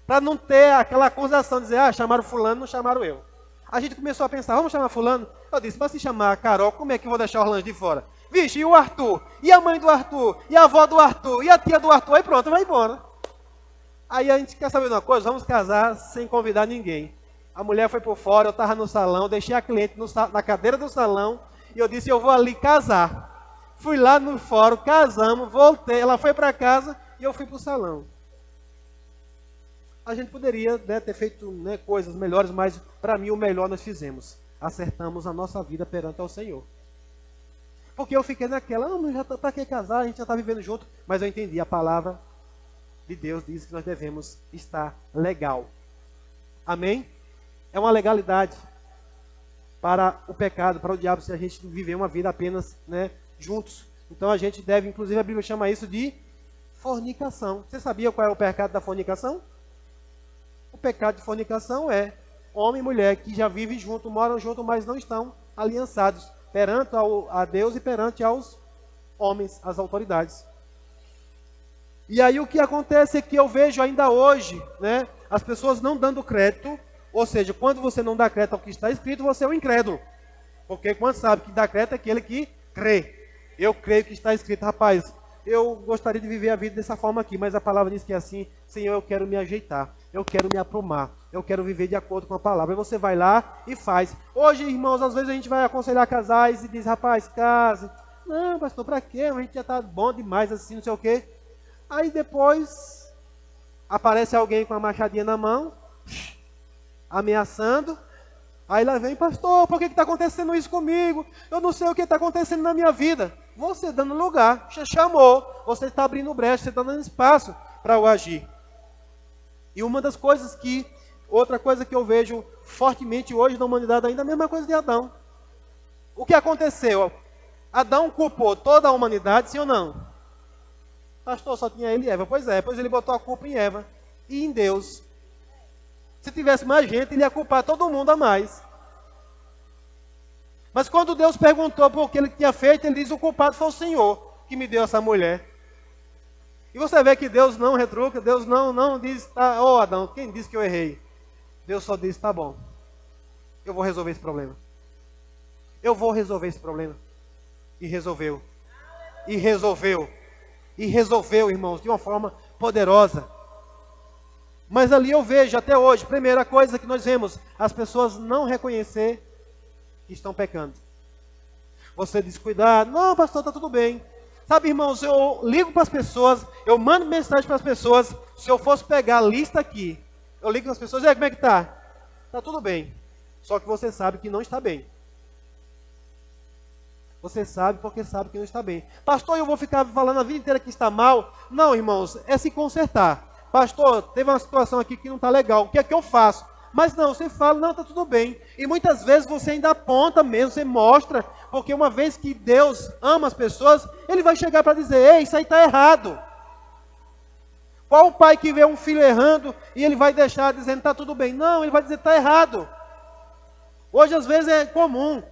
Para não ter aquela acusação de dizer, chamaram fulano, não chamaram eu. A gente começou a pensar, vamos chamar fulano? Eu disse, para se chamar a Carol, como é que eu vou deixar o Orlando de fora? Vixe, e o Arthur? E a mãe do Arthur? E a avó do Arthur? E a tia do Arthur? Aí pronto, vai embora. Aí a gente quer saber de uma coisa, vamos casar sem convidar ninguém. A mulher foi por fora, eu estava no salão, deixei a cliente na cadeira do salão, e eu disse, eu vou ali casar. Fui lá no fórum, casamos, voltei, ela foi para casa e eu fui para o salão. A gente poderia, né, ter feito, né, coisas melhores, mas para mim o melhor nós fizemos. Acertamos a nossa vida perante ao Senhor. Porque eu fiquei naquela, para que casar, a gente já está vivendo junto. Mas eu entendi, a palavra de Deus diz que nós devemos estar legal. Amém? É uma legalidade para o pecado, para o diabo, se a gente viver uma vida apenas, né, juntos. Então a gente deve, inclusive a Bíblia chama isso de fornicação. Você sabia qual é o pecado da fornicação? O pecado de fornicação é homem e mulher que já vivem juntos, moram juntos, mas não estão aliançados perante a Deus e perante aos homens, as autoridades. E aí o que acontece é que eu vejo ainda hoje, né, as pessoas não dando crédito. Ou seja, quando você não dá crédito ao que está escrito, você é um incrédulo. Porque quando sabe que dá crédito é aquele que crê. Eu creio que está escrito, rapaz, eu gostaria de viver a vida dessa forma aqui, mas a palavra diz que é assim, Senhor, eu quero me ajeitar, eu quero me aprumar, eu quero viver de acordo com a palavra. E você vai lá e faz. Hoje, irmãos, às vezes a gente vai aconselhar casais e diz, rapaz, case. Não, pastor, para quê? A gente já está bom demais assim, não sei o quê. Aí depois aparece alguém com a machadinha na mão, ameaçando. Aí lá vem, pastor, por que está acontecendo isso comigo? Eu não sei o que está acontecendo na minha vida. Você dando lugar, você chamou, você está abrindo brecha, você está dando espaço para o agir. E uma das coisas outra coisa que eu vejo fortemente hoje na humanidade ainda é a mesma coisa de Adão. O que aconteceu? Adão culpou toda a humanidade, sim ou não? Pastor, só tinha ele e Eva. Pois é, pois ele botou a culpa em Eva e em Deus. Se tivesse mais gente, ele ia culpar todo mundo a mais. Mas quando Deus perguntou por que ele tinha feito, ele diz, o culpado foi o Senhor que me deu essa mulher. E você vê que Deus não retruca, Deus não diz, Adão, quem disse que eu errei? Deus só diz, tá bom, eu vou resolver esse problema. Eu vou resolver esse problema. E resolveu. E resolveu. E resolveu, irmãos, de uma forma poderosa. Mas ali eu vejo até hoje, primeira coisa que nós vemos, as pessoas não reconhecer que estão pecando. Você descuidar, não, pastor, está tudo bem. Sabe, irmãos, eu ligo para as pessoas, eu mando mensagem para as pessoas, se eu fosse pegar a lista aqui, eu ligo para as pessoas, e aí, como é que está? Está tudo bem. Só que você sabe que não está bem. Você sabe porque sabe que não está bem. Pastor, eu vou ficar falando a vida inteira que está mal? Não, irmãos, é se consertar. Pastor, teve uma situação aqui que não está legal. O que é que eu faço? Mas não, você fala, não, está tudo bem. E muitas vezes você ainda aponta mesmo, você mostra. Porque uma vez que Deus ama as pessoas, Ele vai chegar para dizer, ei, isso aí está errado. Qual o pai que vê um filho errando e ele vai deixar dizendo, está tudo bem? Não, ele vai dizer, está errado. Hoje às vezes é comum.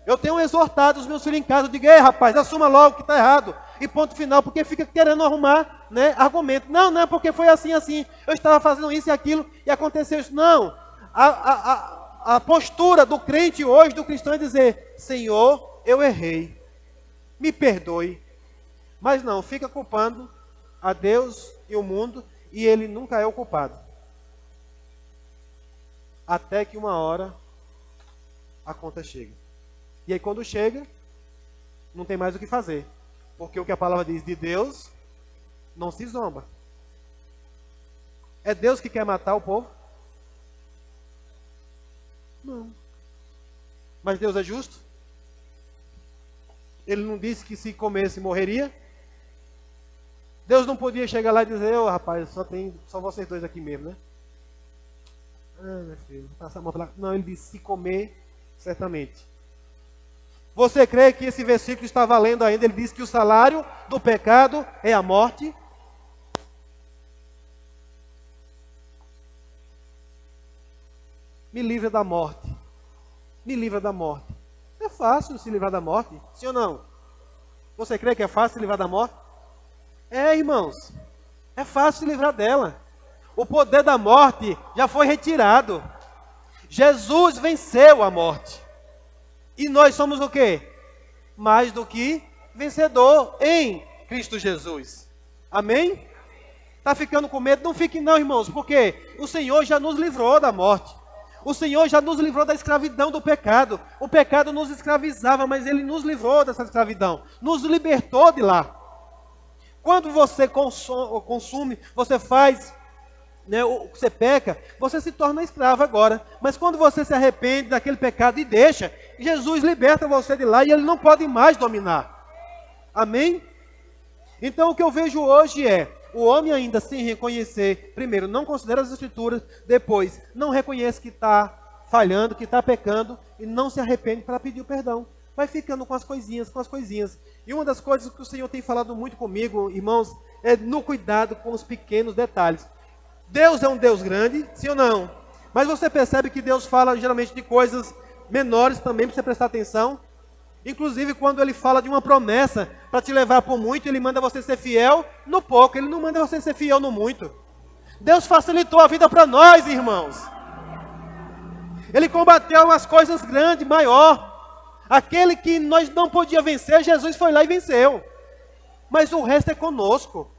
Eu tenho exortado os meus filhos em casa, eu digo, ei rapaz, assuma logo que está errado. E ponto final, porque fica querendo arrumar, né, argumento. Não, não, porque foi assim, assim. Eu estava fazendo isso e aquilo e aconteceu isso. Não, a postura do crente hoje, do cristão é dizer, Senhor, eu errei, me perdoe. Mas não, fica culpando a Deus e o mundo e ele nunca é o culpado. Até que uma hora a conta chega. E aí quando chega, não tem mais o que fazer. Porque o que a palavra diz de Deus, não se zomba. É Deus que quer matar o povo? Não. Mas Deus é justo? Ele não disse que se comesse morreria? Deus não podia chegar lá e dizer, ô rapaz, só vocês dois aqui mesmo, né? Ah, meu filho, passa a mão pra lá. Não, ele disse, se comer, certamente. Você crê que esse versículo está valendo ainda? Ele diz que o salário do pecado é a morte. Me livra da morte. Me livra da morte. É fácil se livrar da morte, sim ou não? Você crê que é fácil se livrar da morte? É, irmãos. É fácil se livrar dela. O poder da morte já foi retirado. Jesus venceu a morte. E nós somos o quê? Mais do que vencedor em Cristo Jesus. Amém? Está ficando com medo? Não fique não, irmãos, porque o Senhor já nos livrou da morte. O Senhor já nos livrou da escravidão do pecado. O pecado nos escravizava, mas Ele nos livrou dessa escravidão. Nos libertou de lá. Quando você consome, você faz, né, você peca, você se torna escravo agora. Mas quando você se arrepende daquele pecado e deixa, Jesus liberta você de lá e Ele não pode mais dominar. Amém? Então o que eu vejo hoje é, o homem ainda sem reconhecer, primeiro, não considera as Escrituras, depois, não reconhece que está falhando, que está pecando, e não se arrepende para pedir o perdão. Vai ficando com as coisinhas, com as coisinhas. E uma das coisas que o Senhor tem falado muito comigo, irmãos, é no cuidado com os pequenos detalhes. Deus é um Deus grande, sim ou não? Mas você percebe que Deus fala geralmente de coisas menores também, para você prestar atenção. Inclusive quando Ele fala de uma promessa para te levar por muito, Ele manda você ser fiel no pouco, Ele não manda você ser fiel no muito. Deus facilitou a vida para nós, irmãos. Ele combateu as coisas grandes, maior. Aquele que nós não podíamos vencer, Jesus foi lá e venceu. Mas o resto é conosco.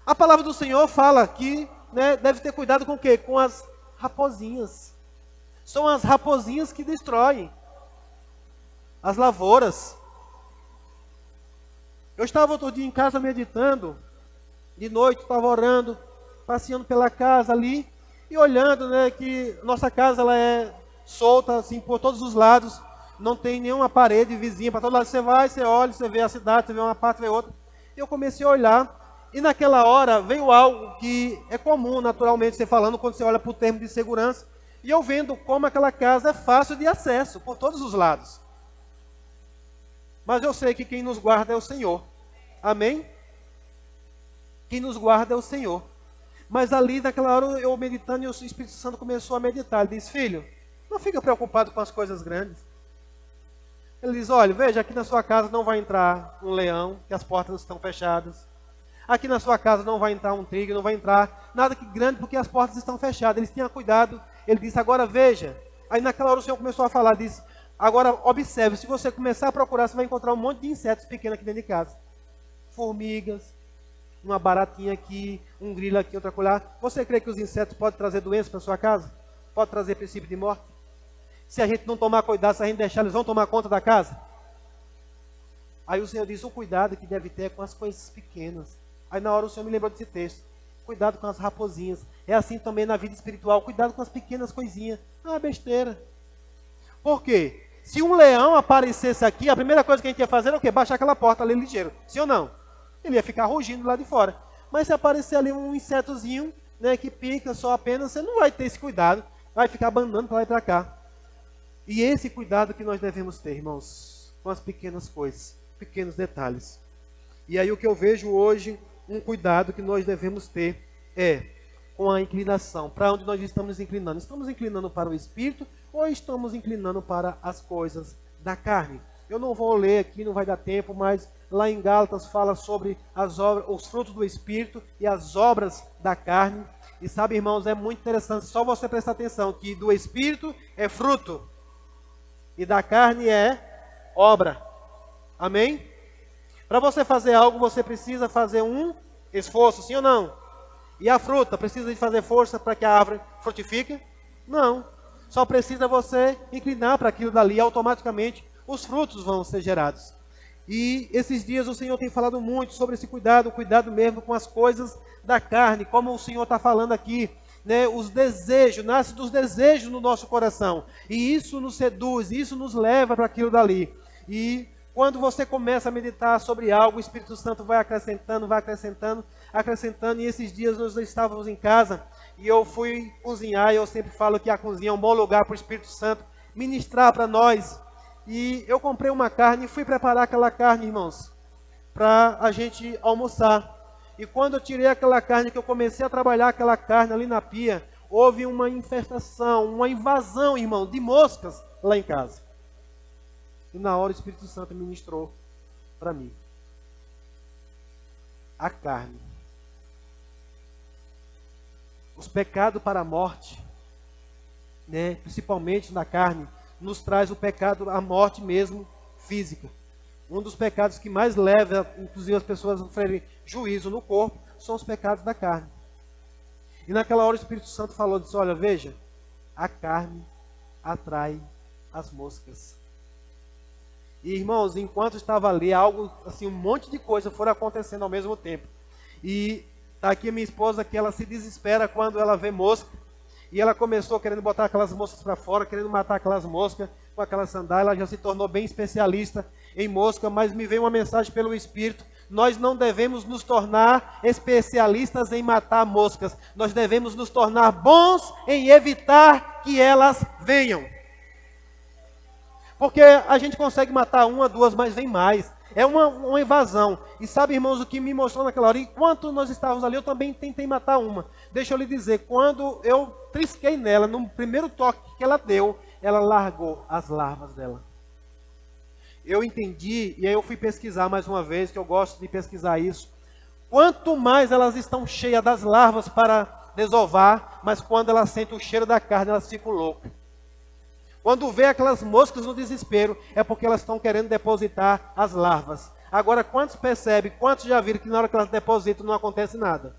A palavra do Senhor fala que, né, deve ter cuidado com o quê? Com as raposinhas. São as raposinhas que destroem as lavouras. Eu estava outro dia em casa meditando, de noite estava orando, passeando pela casa ali, e olhando, né, que nossa casa ela é solta assim por todos os lados, não tem nenhuma parede vizinha, para todo lado você vai, você olha, você vê a cidade, você vê uma parte, vê outra. E eu comecei a olhar, e naquela hora veio algo que é comum, naturalmente, você falando, quando você olha para o termo de segurança, e eu vendo como aquela casa é fácil de acesso, por todos os lados. Mas eu sei que quem nos guarda é o Senhor. Amém? Quem nos guarda é o Senhor. Mas ali, naquela hora, eu meditando, e o Espírito Santo começou a meditar. Ele diz, filho, não fica preocupado com as coisas grandes. Ele diz, olha, veja, aqui na sua casa não vai entrar um leão, que as portas estão fechadas. Aqui na sua casa não vai entrar um tigre, não vai entrar nada que grande, porque as portas estão fechadas. Eles tinham cuidado. Ele disse, agora veja. Aí naquela hora o Senhor começou a falar, disse, agora observe, se você começar a procurar, você vai encontrar um monte de insetos pequenos aqui dentro de casa. Formigas, uma baratinha aqui, um grilo aqui, outra colar. Você crê que os insetos podem trazer doenças para sua casa? Pode trazer princípio de morte? Se a gente não tomar cuidado, se a gente deixar, eles vão tomar conta da casa? Aí o Senhor diz, o cuidado que deve ter é com as coisas pequenas. Aí na hora o Senhor me lembrou desse texto. Cuidado com as raposinhas. é assim também na vida espiritual. Cuidado com as pequenas coisinhas. Ah, besteira. Por quê? Se um leão aparecesse aqui, a primeira coisa que a gente ia fazer era o quê? Baixar aquela porta ali ligeiro. Sim ou não? Ele ia ficar rugindo lá de fora. Mas se aparecer ali um insetozinho, né, que pica só apenas, você não vai ter esse cuidado. Vai ficar abandonando para lá e para cá. E esse cuidado que nós devemos ter, irmãos, com as pequenas coisas, pequenos detalhes. E aí o que eu vejo hoje, um cuidado que nós devemos ter é com a inclinação. Para onde nós estamos nos inclinando? Estamos inclinando para o Espírito ou estamos inclinando para as coisas da carne? Eu não vou ler aqui, não vai dar tempo, mas lá em Gálatas fala sobre as obras, os frutos do Espírito e as obras da carne. E sabe, irmãos, é muito interessante, só você prestar atenção, que do Espírito é fruto e da carne é obra. Amém? Para você fazer algo, você precisa fazer um esforço, sim ou não? E a fruta, precisa de fazer força para que a árvore frutifique? Não. Só precisa você inclinar para aquilo dali, automaticamente os frutos vão ser gerados. E esses dias o Senhor tem falado muito sobre esse cuidado, cuidado mesmo com as coisas da carne, como o Senhor está falando aqui, né? Os desejos, nasce dos desejos no nosso coração. E isso nos seduz, isso nos leva para aquilo dali. E quando você começa a meditar sobre algo, o Espírito Santo vai acrescentando, acrescentando. E esses dias nós estávamos em casa e eu fui cozinhar. E eu sempre falo que a cozinha é um bom lugar para o Espírito Santo ministrar para nós. E eu comprei uma carne e fui preparar aquela carne, irmãos, para a gente almoçar. E quando eu tirei aquela carne, que eu comecei a trabalhar aquela carne ali na pia, houve uma infestação, uma invasão, irmão, de moscas lá em casa. E na hora o Espírito Santo ministrou para mim. A carne. Os pecados para a morte, né, principalmente na carne, nos traz o pecado à morte mesmo, física. Um dos pecados que mais leva, inclusive, as pessoas a sofrerem juízo no corpo, são os pecados da carne. E naquela hora o Espírito Santo falou, disse, olha, veja, a carne atrai as moscas. E, irmãos, enquanto estava ali, algo, assim, um monte de coisa foram acontecendo ao mesmo tempo. E está aqui a minha esposa, que ela se desespera quando ela vê mosca. E ela começou querendo botar aquelas moscas para fora, querendo matar aquelas moscas com aquela sandália. Ela já se tornou bem especialista em mosca, mas me veio uma mensagem pelo Espírito. Nós não devemos nos tornar especialistas em matar moscas. Nós devemos nos tornar bons em evitar que elas venham. Porque a gente consegue matar uma, duas, mas vem mais. É uma invasão. E sabe, irmãos, o que me mostrou naquela hora? Enquanto nós estávamos ali, eu também tentei matar uma. Deixa eu lhe dizer, quando eu trisquei nela, no primeiro toque que ela deu, ela largou as larvas dela. Eu entendi, e aí eu fui pesquisar mais uma vez, que eu gosto de pesquisar isso. Quanto mais elas estão cheias das larvas para desovar, mas quando elas sentem o cheiro da carne, elas ficam loucas. Quando vê aquelas moscas no desespero, é porque elas estão querendo depositar as larvas. Agora, quantos percebem, quantos já viram que na hora que elas depositam não acontece nada?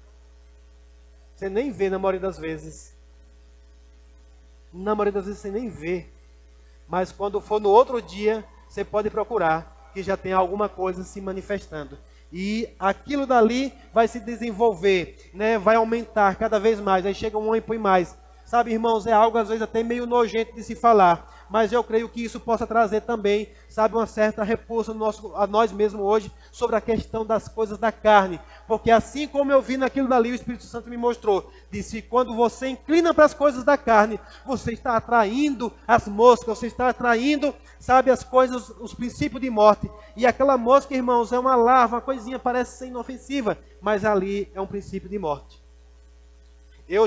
Você nem vê na maioria das vezes. Na maioria das vezes você nem vê. Mas quando for no outro dia, você pode procurar, que já tem alguma coisa se manifestando. E aquilo dali vai se desenvolver, né? Vai aumentar cada vez mais. Aí chega um e põe mais. Sabe, irmãos, é algo às vezes até meio nojento de se falar, mas eu creio que isso possa trazer também, sabe, uma certa repulsa a nós mesmos hoje sobre a questão das coisas da carne. Porque assim como eu vi naquilo dali, o Espírito Santo me mostrou, disse, quando você inclina para as coisas da carne, você está atraindo as moscas, você está atraindo, sabe, as coisas, os princípios de morte. E aquela mosca, irmãos, é uma larva, uma coisinha parece ser inofensiva, mas ali é um princípio de morte. Eu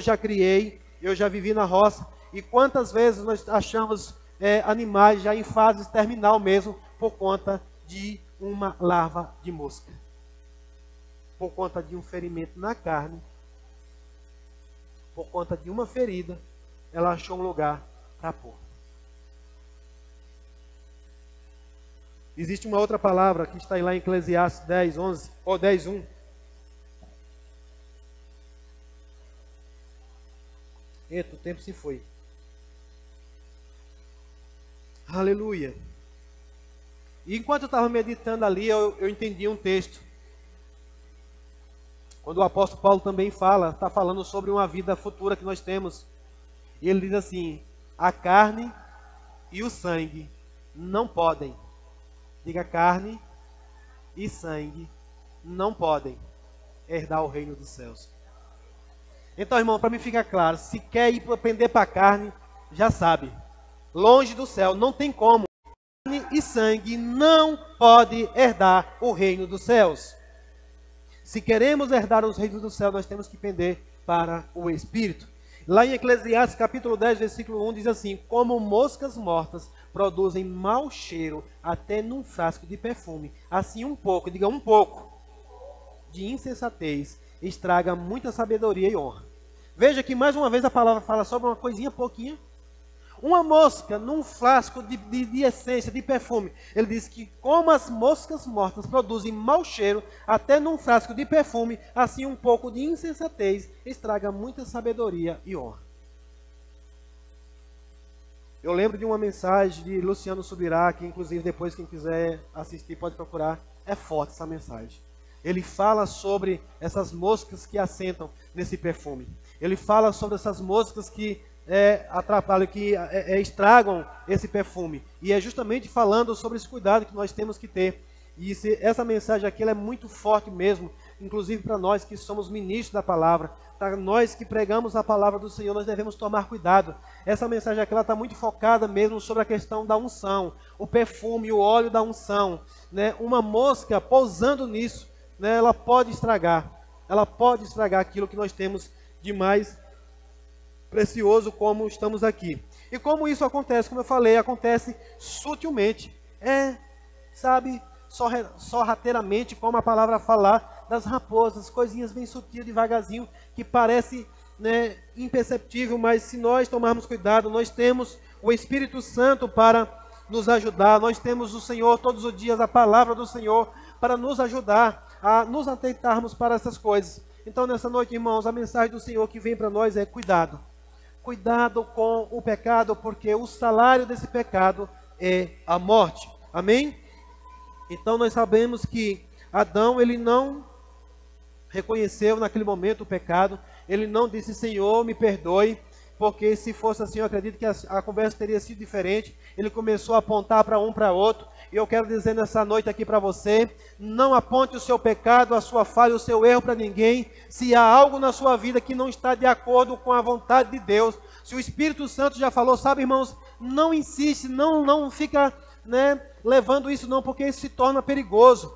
já vivi na roça, e quantas vezes nós achamos animais já em fase terminal mesmo, por conta de uma larva de mosca. Por conta de um ferimento na carne, por conta de uma ferida, ela achou um lugar para pôr. Existe uma outra palavra que está lá em Eclesiastes 10, 11, ou 10, 1. Eita, o tempo se foi. Aleluia. E enquanto eu estava meditando ali, eu entendi um texto. Quando o apóstolo Paulo também está falando sobre uma vida futura que nós temos. E ele diz assim: a carne e o sangue não podem. Diga, carne e sangue não podem herdar o reino dos céus. Então, irmão, para mim fica claro, se quer ir pender para a carne, já sabe, longe do céu, não tem como. Carne e sangue não pode herdar o reino dos céus. Se queremos herdar os reinos do céu, nós temos que pender para o Espírito. Lá em Eclesiastes capítulo 10, versículo 1, diz assim: como moscas mortas produzem mau cheiro até num frasco de perfume, assim um pouco, diga um pouco, de insensatez estraga muita sabedoria e honra. Veja que mais uma vez a palavra fala sobre uma coisinha pouquinha. Uma mosca num frasco de essência, de perfume. Ele diz que como as moscas mortas produzem mau cheiro, até num frasco de perfume, assim um pouco de insensatez estraga muita sabedoria e honra. Eu lembro de uma mensagem de Luciano Subirá, que inclusive depois quem quiser assistir pode procurar. É forte essa mensagem. Ele fala sobre essas moscas que assentam nesse perfume. Ele fala sobre essas moscas que atrapalham, que estragam esse perfume. E é justamente falando sobre esse cuidado que nós temos que ter. E essa mensagem aqui ela é muito forte mesmo, inclusive para nós que somos ministros da palavra, para nós que pregamos a palavra do Senhor, nós devemos tomar cuidado. Essa mensagem aqui está muito focada mesmo sobre a questão da unção, o perfume, o óleo da unção, né? Uma mosca pousando nisso, né? Ela pode estragar aquilo que nós temos de mais precioso, como estamos aqui. E como isso acontece, como eu falei, acontece sutilmente, sorrateiramente, como a palavra falar das raposas, coisinhas bem sutis, devagarzinho, que parece, né, imperceptível, mas se nós tomarmos cuidado, nós temos o Espírito Santo para nos ajudar, nós temos o Senhor todos os dias, a palavra do Senhor, para nos ajudar a nos atentarmos para essas coisas. Então, nessa noite, irmãos, a mensagem do Senhor que vem para nós é cuidado. Cuidado com o pecado, porque o salário desse pecado é a morte. Amém? Então, nós sabemos que Adão, ele não reconheceu naquele momento o pecado. Ele não disse: Senhor, me perdoe. Porque se fosse assim, eu acredito que a conversa teria sido diferente. Ele começou a apontar para um, para outro. E eu quero dizer nessa noite aqui para você: não aponte o seu pecado, a sua falha, o seu erro para ninguém. Se há algo na sua vida que não está de acordo com a vontade de Deus, se o Espírito Santo já falou, sabe, irmãos, não insiste, não fica, né, levando isso não, porque isso se torna perigoso.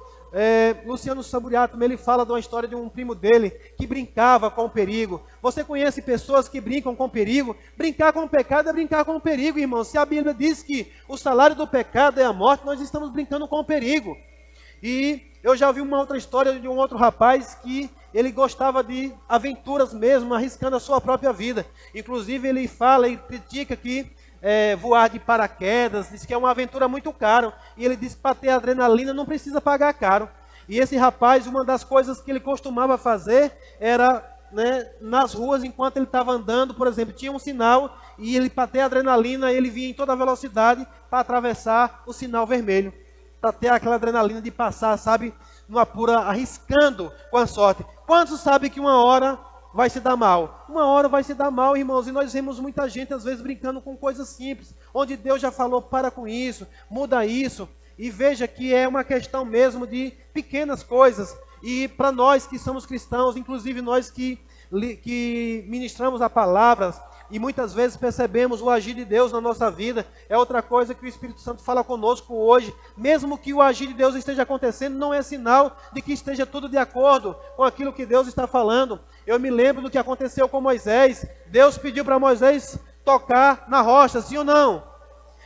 Luciano Subirá também, ele fala de uma história de um primo dele que brincava com o perigo. Você conhece pessoas que brincam com o perigo? Brincar com o pecado é brincar com o perigo, irmão. Se a Bíblia diz que o salário do pecado é a morte, nós estamos brincando com o perigo. E eu já vi uma outra história de um outro rapaz que ele gostava de aventuras mesmo, arriscando a sua própria vida. Inclusive ele fala e critica que voar de paraquedas, diz que é uma aventura muito caro, e ele diz que para ter adrenalina não precisa pagar caro. E esse rapaz, uma das coisas que ele costumava fazer era, né, nas ruas, enquanto ele estava andando, por exemplo, tinha um sinal, e ele, para ter adrenalina, ele vinha em toda velocidade para atravessar o sinal vermelho, para ter aquela adrenalina de passar, sabe, numa pura, arriscando com a sorte. Quantos sabem que uma hora vai se dar mal? Uma hora vai se dar mal, irmãos, e nós vemos muita gente às vezes brincando com coisas simples, onde Deus já falou: para com isso, muda isso. E veja que é uma questão mesmo de pequenas coisas. E para nós que somos cristãos, inclusive nós que ministramos a palavra, e muitas vezes percebemos o agir de Deus na nossa vida, é outra coisa que o Espírito Santo fala conosco hoje. Mesmo que o agir de Deus esteja acontecendo, não é sinal de que esteja tudo de acordo com aquilo que Deus está falando. Eu me lembro do que aconteceu com Moisés. Deus pediu para Moisés tocar na rocha, sim ou não?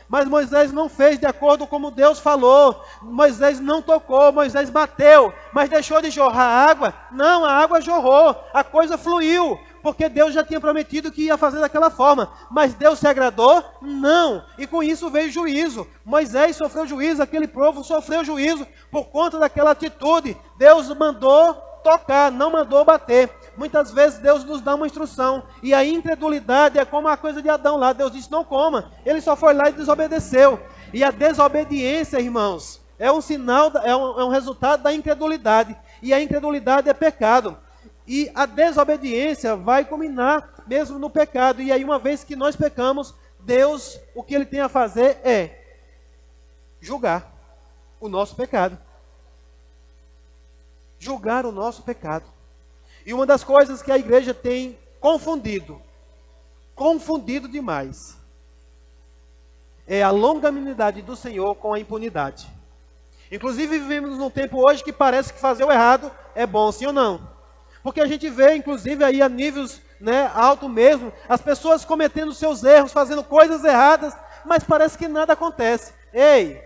Mas Moisés não fez de acordo com como Deus falou. Moisés não tocou, Moisés bateu, mas deixou de jorrar água? Não, a água jorrou, a coisa fluiu, porque Deus já tinha prometido que ia fazer daquela forma. Mas Deus se agradou? Não. E com isso veio juízo. Moisés sofreu juízo, aquele povo sofreu juízo por conta daquela atitude. Deus mandou tocar, não mandou bater. Muitas vezes Deus nos dá uma instrução, e a incredulidade é como a coisa de Adão lá. Deus disse: não coma. Ele só foi lá e desobedeceu. E a desobediência, irmãos, é um sinal, é um resultado da incredulidade. E a incredulidade é pecado. E a desobediência vai culminar mesmo no pecado. E aí, uma vez que nós pecamos, Deus, o que Ele tem a fazer é julgar o nosso pecado. Julgar o nosso pecado. E uma das coisas que a igreja tem confundido demais, é a longanimidade do Senhor com a impunidade. Inclusive vivemos num tempo hoje que parece que fazer o errado é bom, sim ou não? Porque a gente vê, inclusive, aí a níveis alto mesmo, as pessoas cometendo seus erros, fazendo coisas erradas, mas parece que nada acontece. Ei,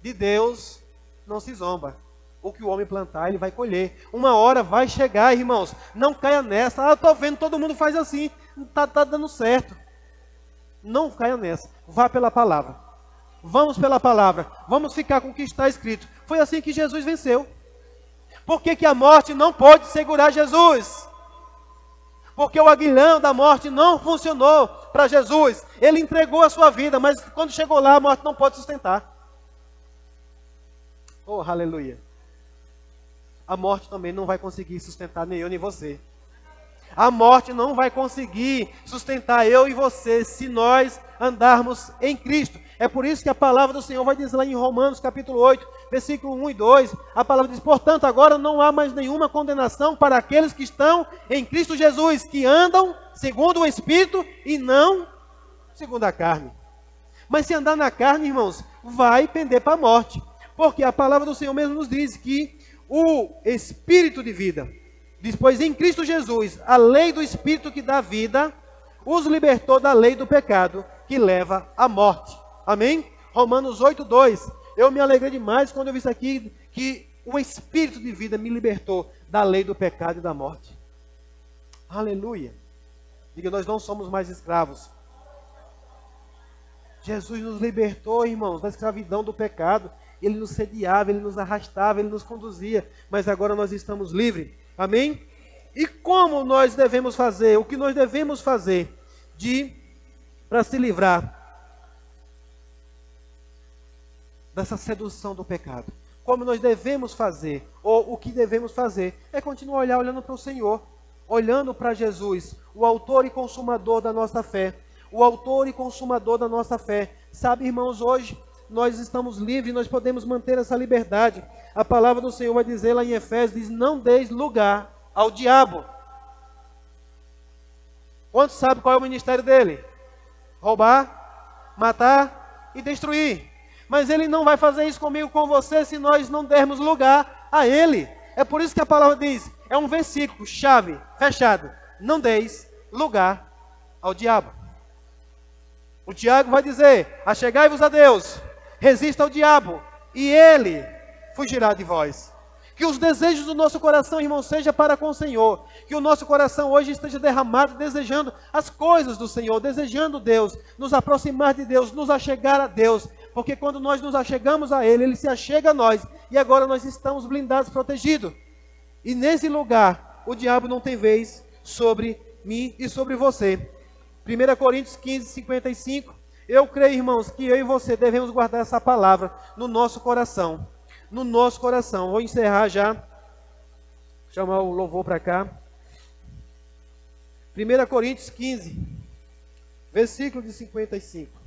de Deus não se zomba. O que o homem plantar, ele vai colher. Uma hora vai chegar, irmãos. Não caia nessa. Eu estou vendo, todo mundo faz assim. Não está dando certo. Não caia nessa. Vá pela palavra. Vamos pela palavra. Vamos ficar com o que está escrito. Foi assim que Jesus venceu. Por que a morte não pode segurar Jesus? Porque o aguilhão da morte não funcionou para Jesus. Ele entregou a sua vida, mas quando chegou lá, a morte não pode sustentar. Oh, aleluia. A morte também não vai conseguir sustentar nem eu nem você. A morte não vai conseguir sustentar eu e você se nós andarmos em Cristo. É por isso que a palavra do Senhor vai dizer lá em Romanos capítulo 8, versículo 1 e 2. A palavra diz: portanto, agora não há mais nenhuma condenação para aqueles que estão em Cristo Jesus, que andam segundo o Espírito e não segundo a carne. Mas se andar na carne, irmãos, vai pender para a morte. Porque a palavra do Senhor mesmo nos diz que o Espírito de vida, depois em Cristo Jesus, a lei do Espírito que dá vida, os libertou da lei do pecado, que leva à morte. Amém? Romanos 8, 2. Eu me alegrei demais quando eu vi isso aqui, que o Espírito de vida me libertou da lei do pecado e da morte. Aleluia. Diga, nós não somos mais escravos. Jesus nos libertou, irmãos, da escravidão do pecado. Ele nos sediava, Ele nos arrastava, Ele nos conduzia. Mas agora nós estamos livres. Amém? E como nós devemos fazer? O que nós devemos fazer para se livrar dessa sedução do pecado? Como nós devemos fazer? Ou o que devemos fazer? É continuar olhando para o Senhor. Olhando para Jesus, o autor e consumador da nossa fé. O autor e consumador da nossa fé. Sabe, irmãos, hoje nós estamos livres, nós podemos manter essa liberdade. A palavra do Senhor vai dizer lá em Efésios, diz: não deis lugar ao diabo. Quantos sabem qual é o ministério dele? Roubar, matar e destruir. Mas ele não vai fazer isso comigo, com você, se nós não dermos lugar a ele. É por isso que a palavra diz, é um versículo, chave, fechado: não deis lugar ao diabo. O Tiago vai dizer: achegai-vos a Deus, resista ao diabo, e ele fugirá de vós. Que os desejos do nosso coração, irmão, seja para com o Senhor. Que o nosso coração hoje esteja derramado, desejando as coisas do Senhor, desejando Deus, nos aproximar de Deus, nos achegar a Deus. Porque quando nós nos achegamos a Ele, Ele se achega a nós. E agora nós estamos blindados, protegidos. E nesse lugar, o diabo não tem vez sobre mim e sobre você. 1 Coríntios 15, 55. Eu creio, irmãos, que eu e você devemos guardar essa palavra no nosso coração. No nosso coração. Vou encerrar já. Vou chamar o louvor para cá. 1 Coríntios 15, versículo de 55.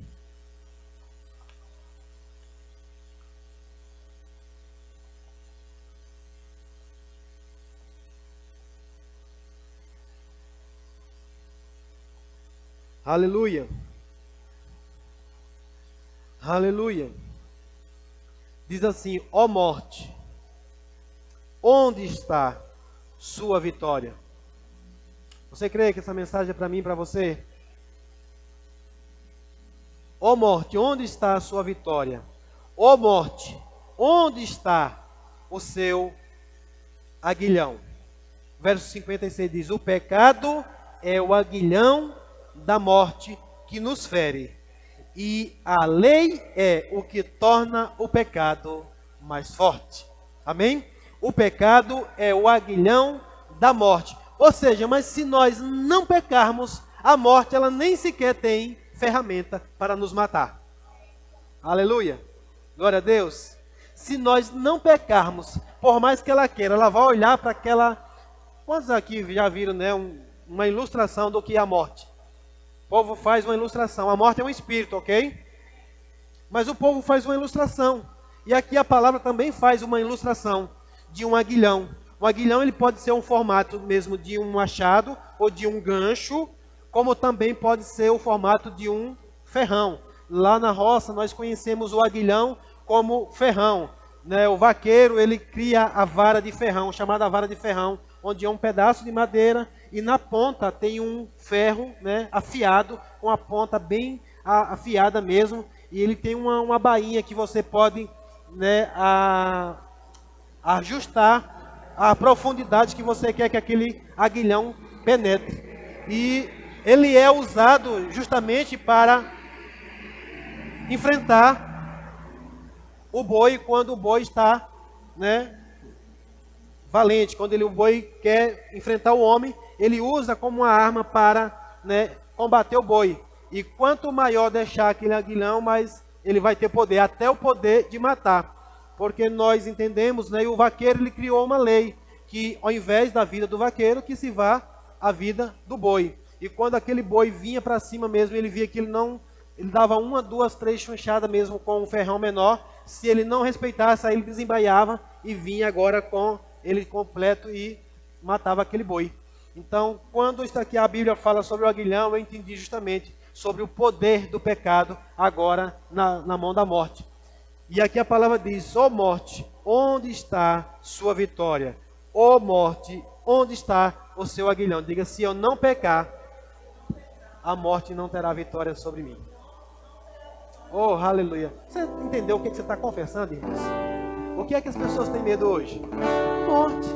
Aleluia. Aleluia. Diz assim: ó morte, onde está sua vitória? Você crê que essa mensagem é para mim e para você? Ó morte, onde está a sua vitória? Ó morte, onde está o seu aguilhão? Verso 56 diz: o pecado é o aguilhão da morte que nos fere, e a lei é o que torna o pecado mais forte. Amém? O pecado é o aguilhão da morte. Ou seja, mas se nós não pecarmos, a morte ela nem sequer tem ferramenta para nos matar. Aleluia. Glória a Deus. Se nós não pecarmos, por mais que ela queira, ela vai olhar para aquela Quantos aqui já viram, né, uma ilustração do que é a morte? O povo faz uma ilustração. A morte é um espírito, ok? Mas o povo faz uma ilustração. E aqui a palavra também faz uma ilustração de um aguilhão. O aguilhão ele pode ser um formato mesmo de um machado ou de um gancho, como também pode ser o formato de um ferrão. Lá na roça nós conhecemos o aguilhão como ferrão, né? O vaqueiro ele cria a vara de ferrão, chamada vara de ferrão, onde é um pedaço de madeira e na ponta tem um ferro, né, afiado, com a ponta bem afiada mesmo, e ele tem uma bainha que você pode, né, ajustar a profundidade que você quer que aquele aguilhão penetre. E ele é usado justamente para enfrentar o boi quando o boi está, né, valente. Quando o boi quer enfrentar o homem, ele usa como uma arma para, né, combater o boi. E quanto maior deixar aquele aguilhão, mais ele vai ter poder, até o poder de matar. Porque nós entendemos, né, e o vaqueiro ele criou uma lei, que ao invés da vida do vaqueiro, que se vá a vida do boi. E quando aquele boi vinha para cima mesmo, ele via que ele dava 1, 2, 3 chunchadas mesmo com um ferrão menor. Se ele não respeitasse, aí ele desembaiava e vinha agora com ele completo e matava aquele boi. Então, quando está aqui a Bíblia fala sobre o aguilhão, eu entendi justamente sobre o poder do pecado agora na mão da morte. E aqui a palavra diz: ó morte, onde está sua vitória? Ó morte, onde está o seu aguilhão? Diga: se eu não pecar, a morte não terá vitória sobre mim. Oh, aleluia. Você entendeu o que você está confessando, irmãos? O que é que as pessoas têm medo hoje? Morte.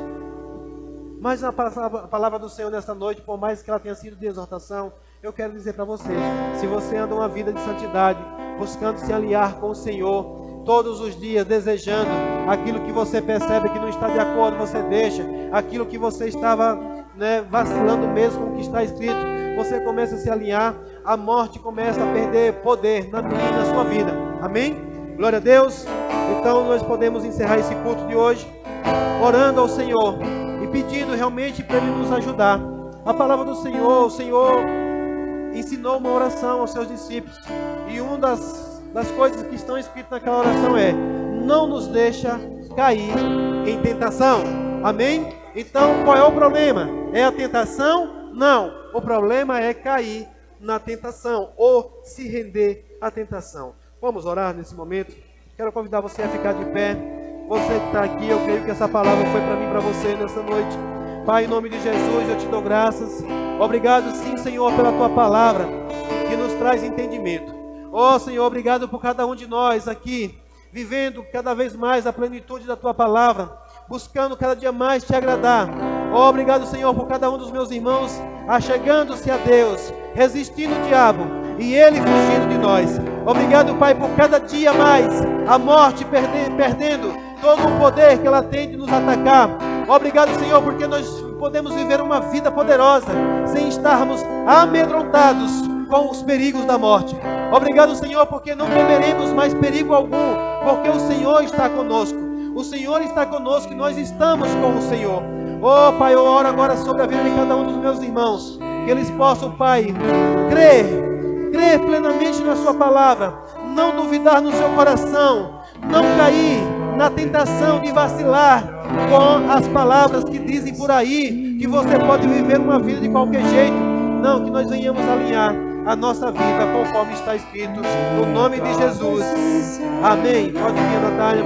Mas a palavra do Senhor nesta noite, por mais que ela tenha sido de exortação, eu quero dizer para você, se você anda uma vida de santidade, buscando se alinhar com o Senhor, todos os dias desejando aquilo que você percebe que não está de acordo, você deixa, aquilo que você estava, né, vacilando mesmo com o que está escrito, você começa a se alinhar, a morte começa a perder poder na minha e na sua vida. Amém? Glória a Deus. Então nós podemos encerrar esse culto de hoje, orando ao Senhor e pedindo realmente para Ele nos ajudar. A palavra do Senhor, o Senhor ensinou uma oração aos seus discípulos. E uma das coisas que estão escritas naquela oração é: não nos deixa cair em tentação. Amém? Então qual é o problema? É a tentação? Não. O problema é cair na tentação ou se render à tentação. Vamos orar nesse momento? Quero convidar você a ficar de pé. Você que está aqui, eu creio que essa palavra foi para mim e para você nessa noite. Pai, em nome de Jesus, eu te dou graças. Obrigado, sim, Senhor, pela tua palavra que nos traz entendimento. Oh, Senhor, obrigado por cada um de nós aqui, vivendo cada vez mais a plenitude da tua palavra, buscando cada dia mais te agradar. Oh, obrigado, Senhor, por cada um dos meus irmãos achegando-se a Deus, resistindo o diabo e ele fugindo de nós. Obrigado, Pai, por cada dia mais a morte perdendo todo o poder que ela tem de nos atacar. Obrigado, Senhor, porque nós podemos viver uma vida poderosa sem estarmos amedrontados com os perigos da morte. Obrigado, Senhor, porque não temeremos mais perigo algum, porque o Senhor está conosco. O Senhor está conosco e nós estamos com o Senhor. Oh, Pai, eu oro agora sobre a vida de cada um dos meus irmãos, que eles possam, Pai, crer plenamente na sua palavra, não duvidar no seu coração, não cair na tentação de vacilar com as palavras que dizem por aí que você pode viver uma vida de qualquer jeito. Não, que nós venhamos alinhar a nossa vida conforme está escrito, no nome de Jesus. Amém. Pode vir, Natália.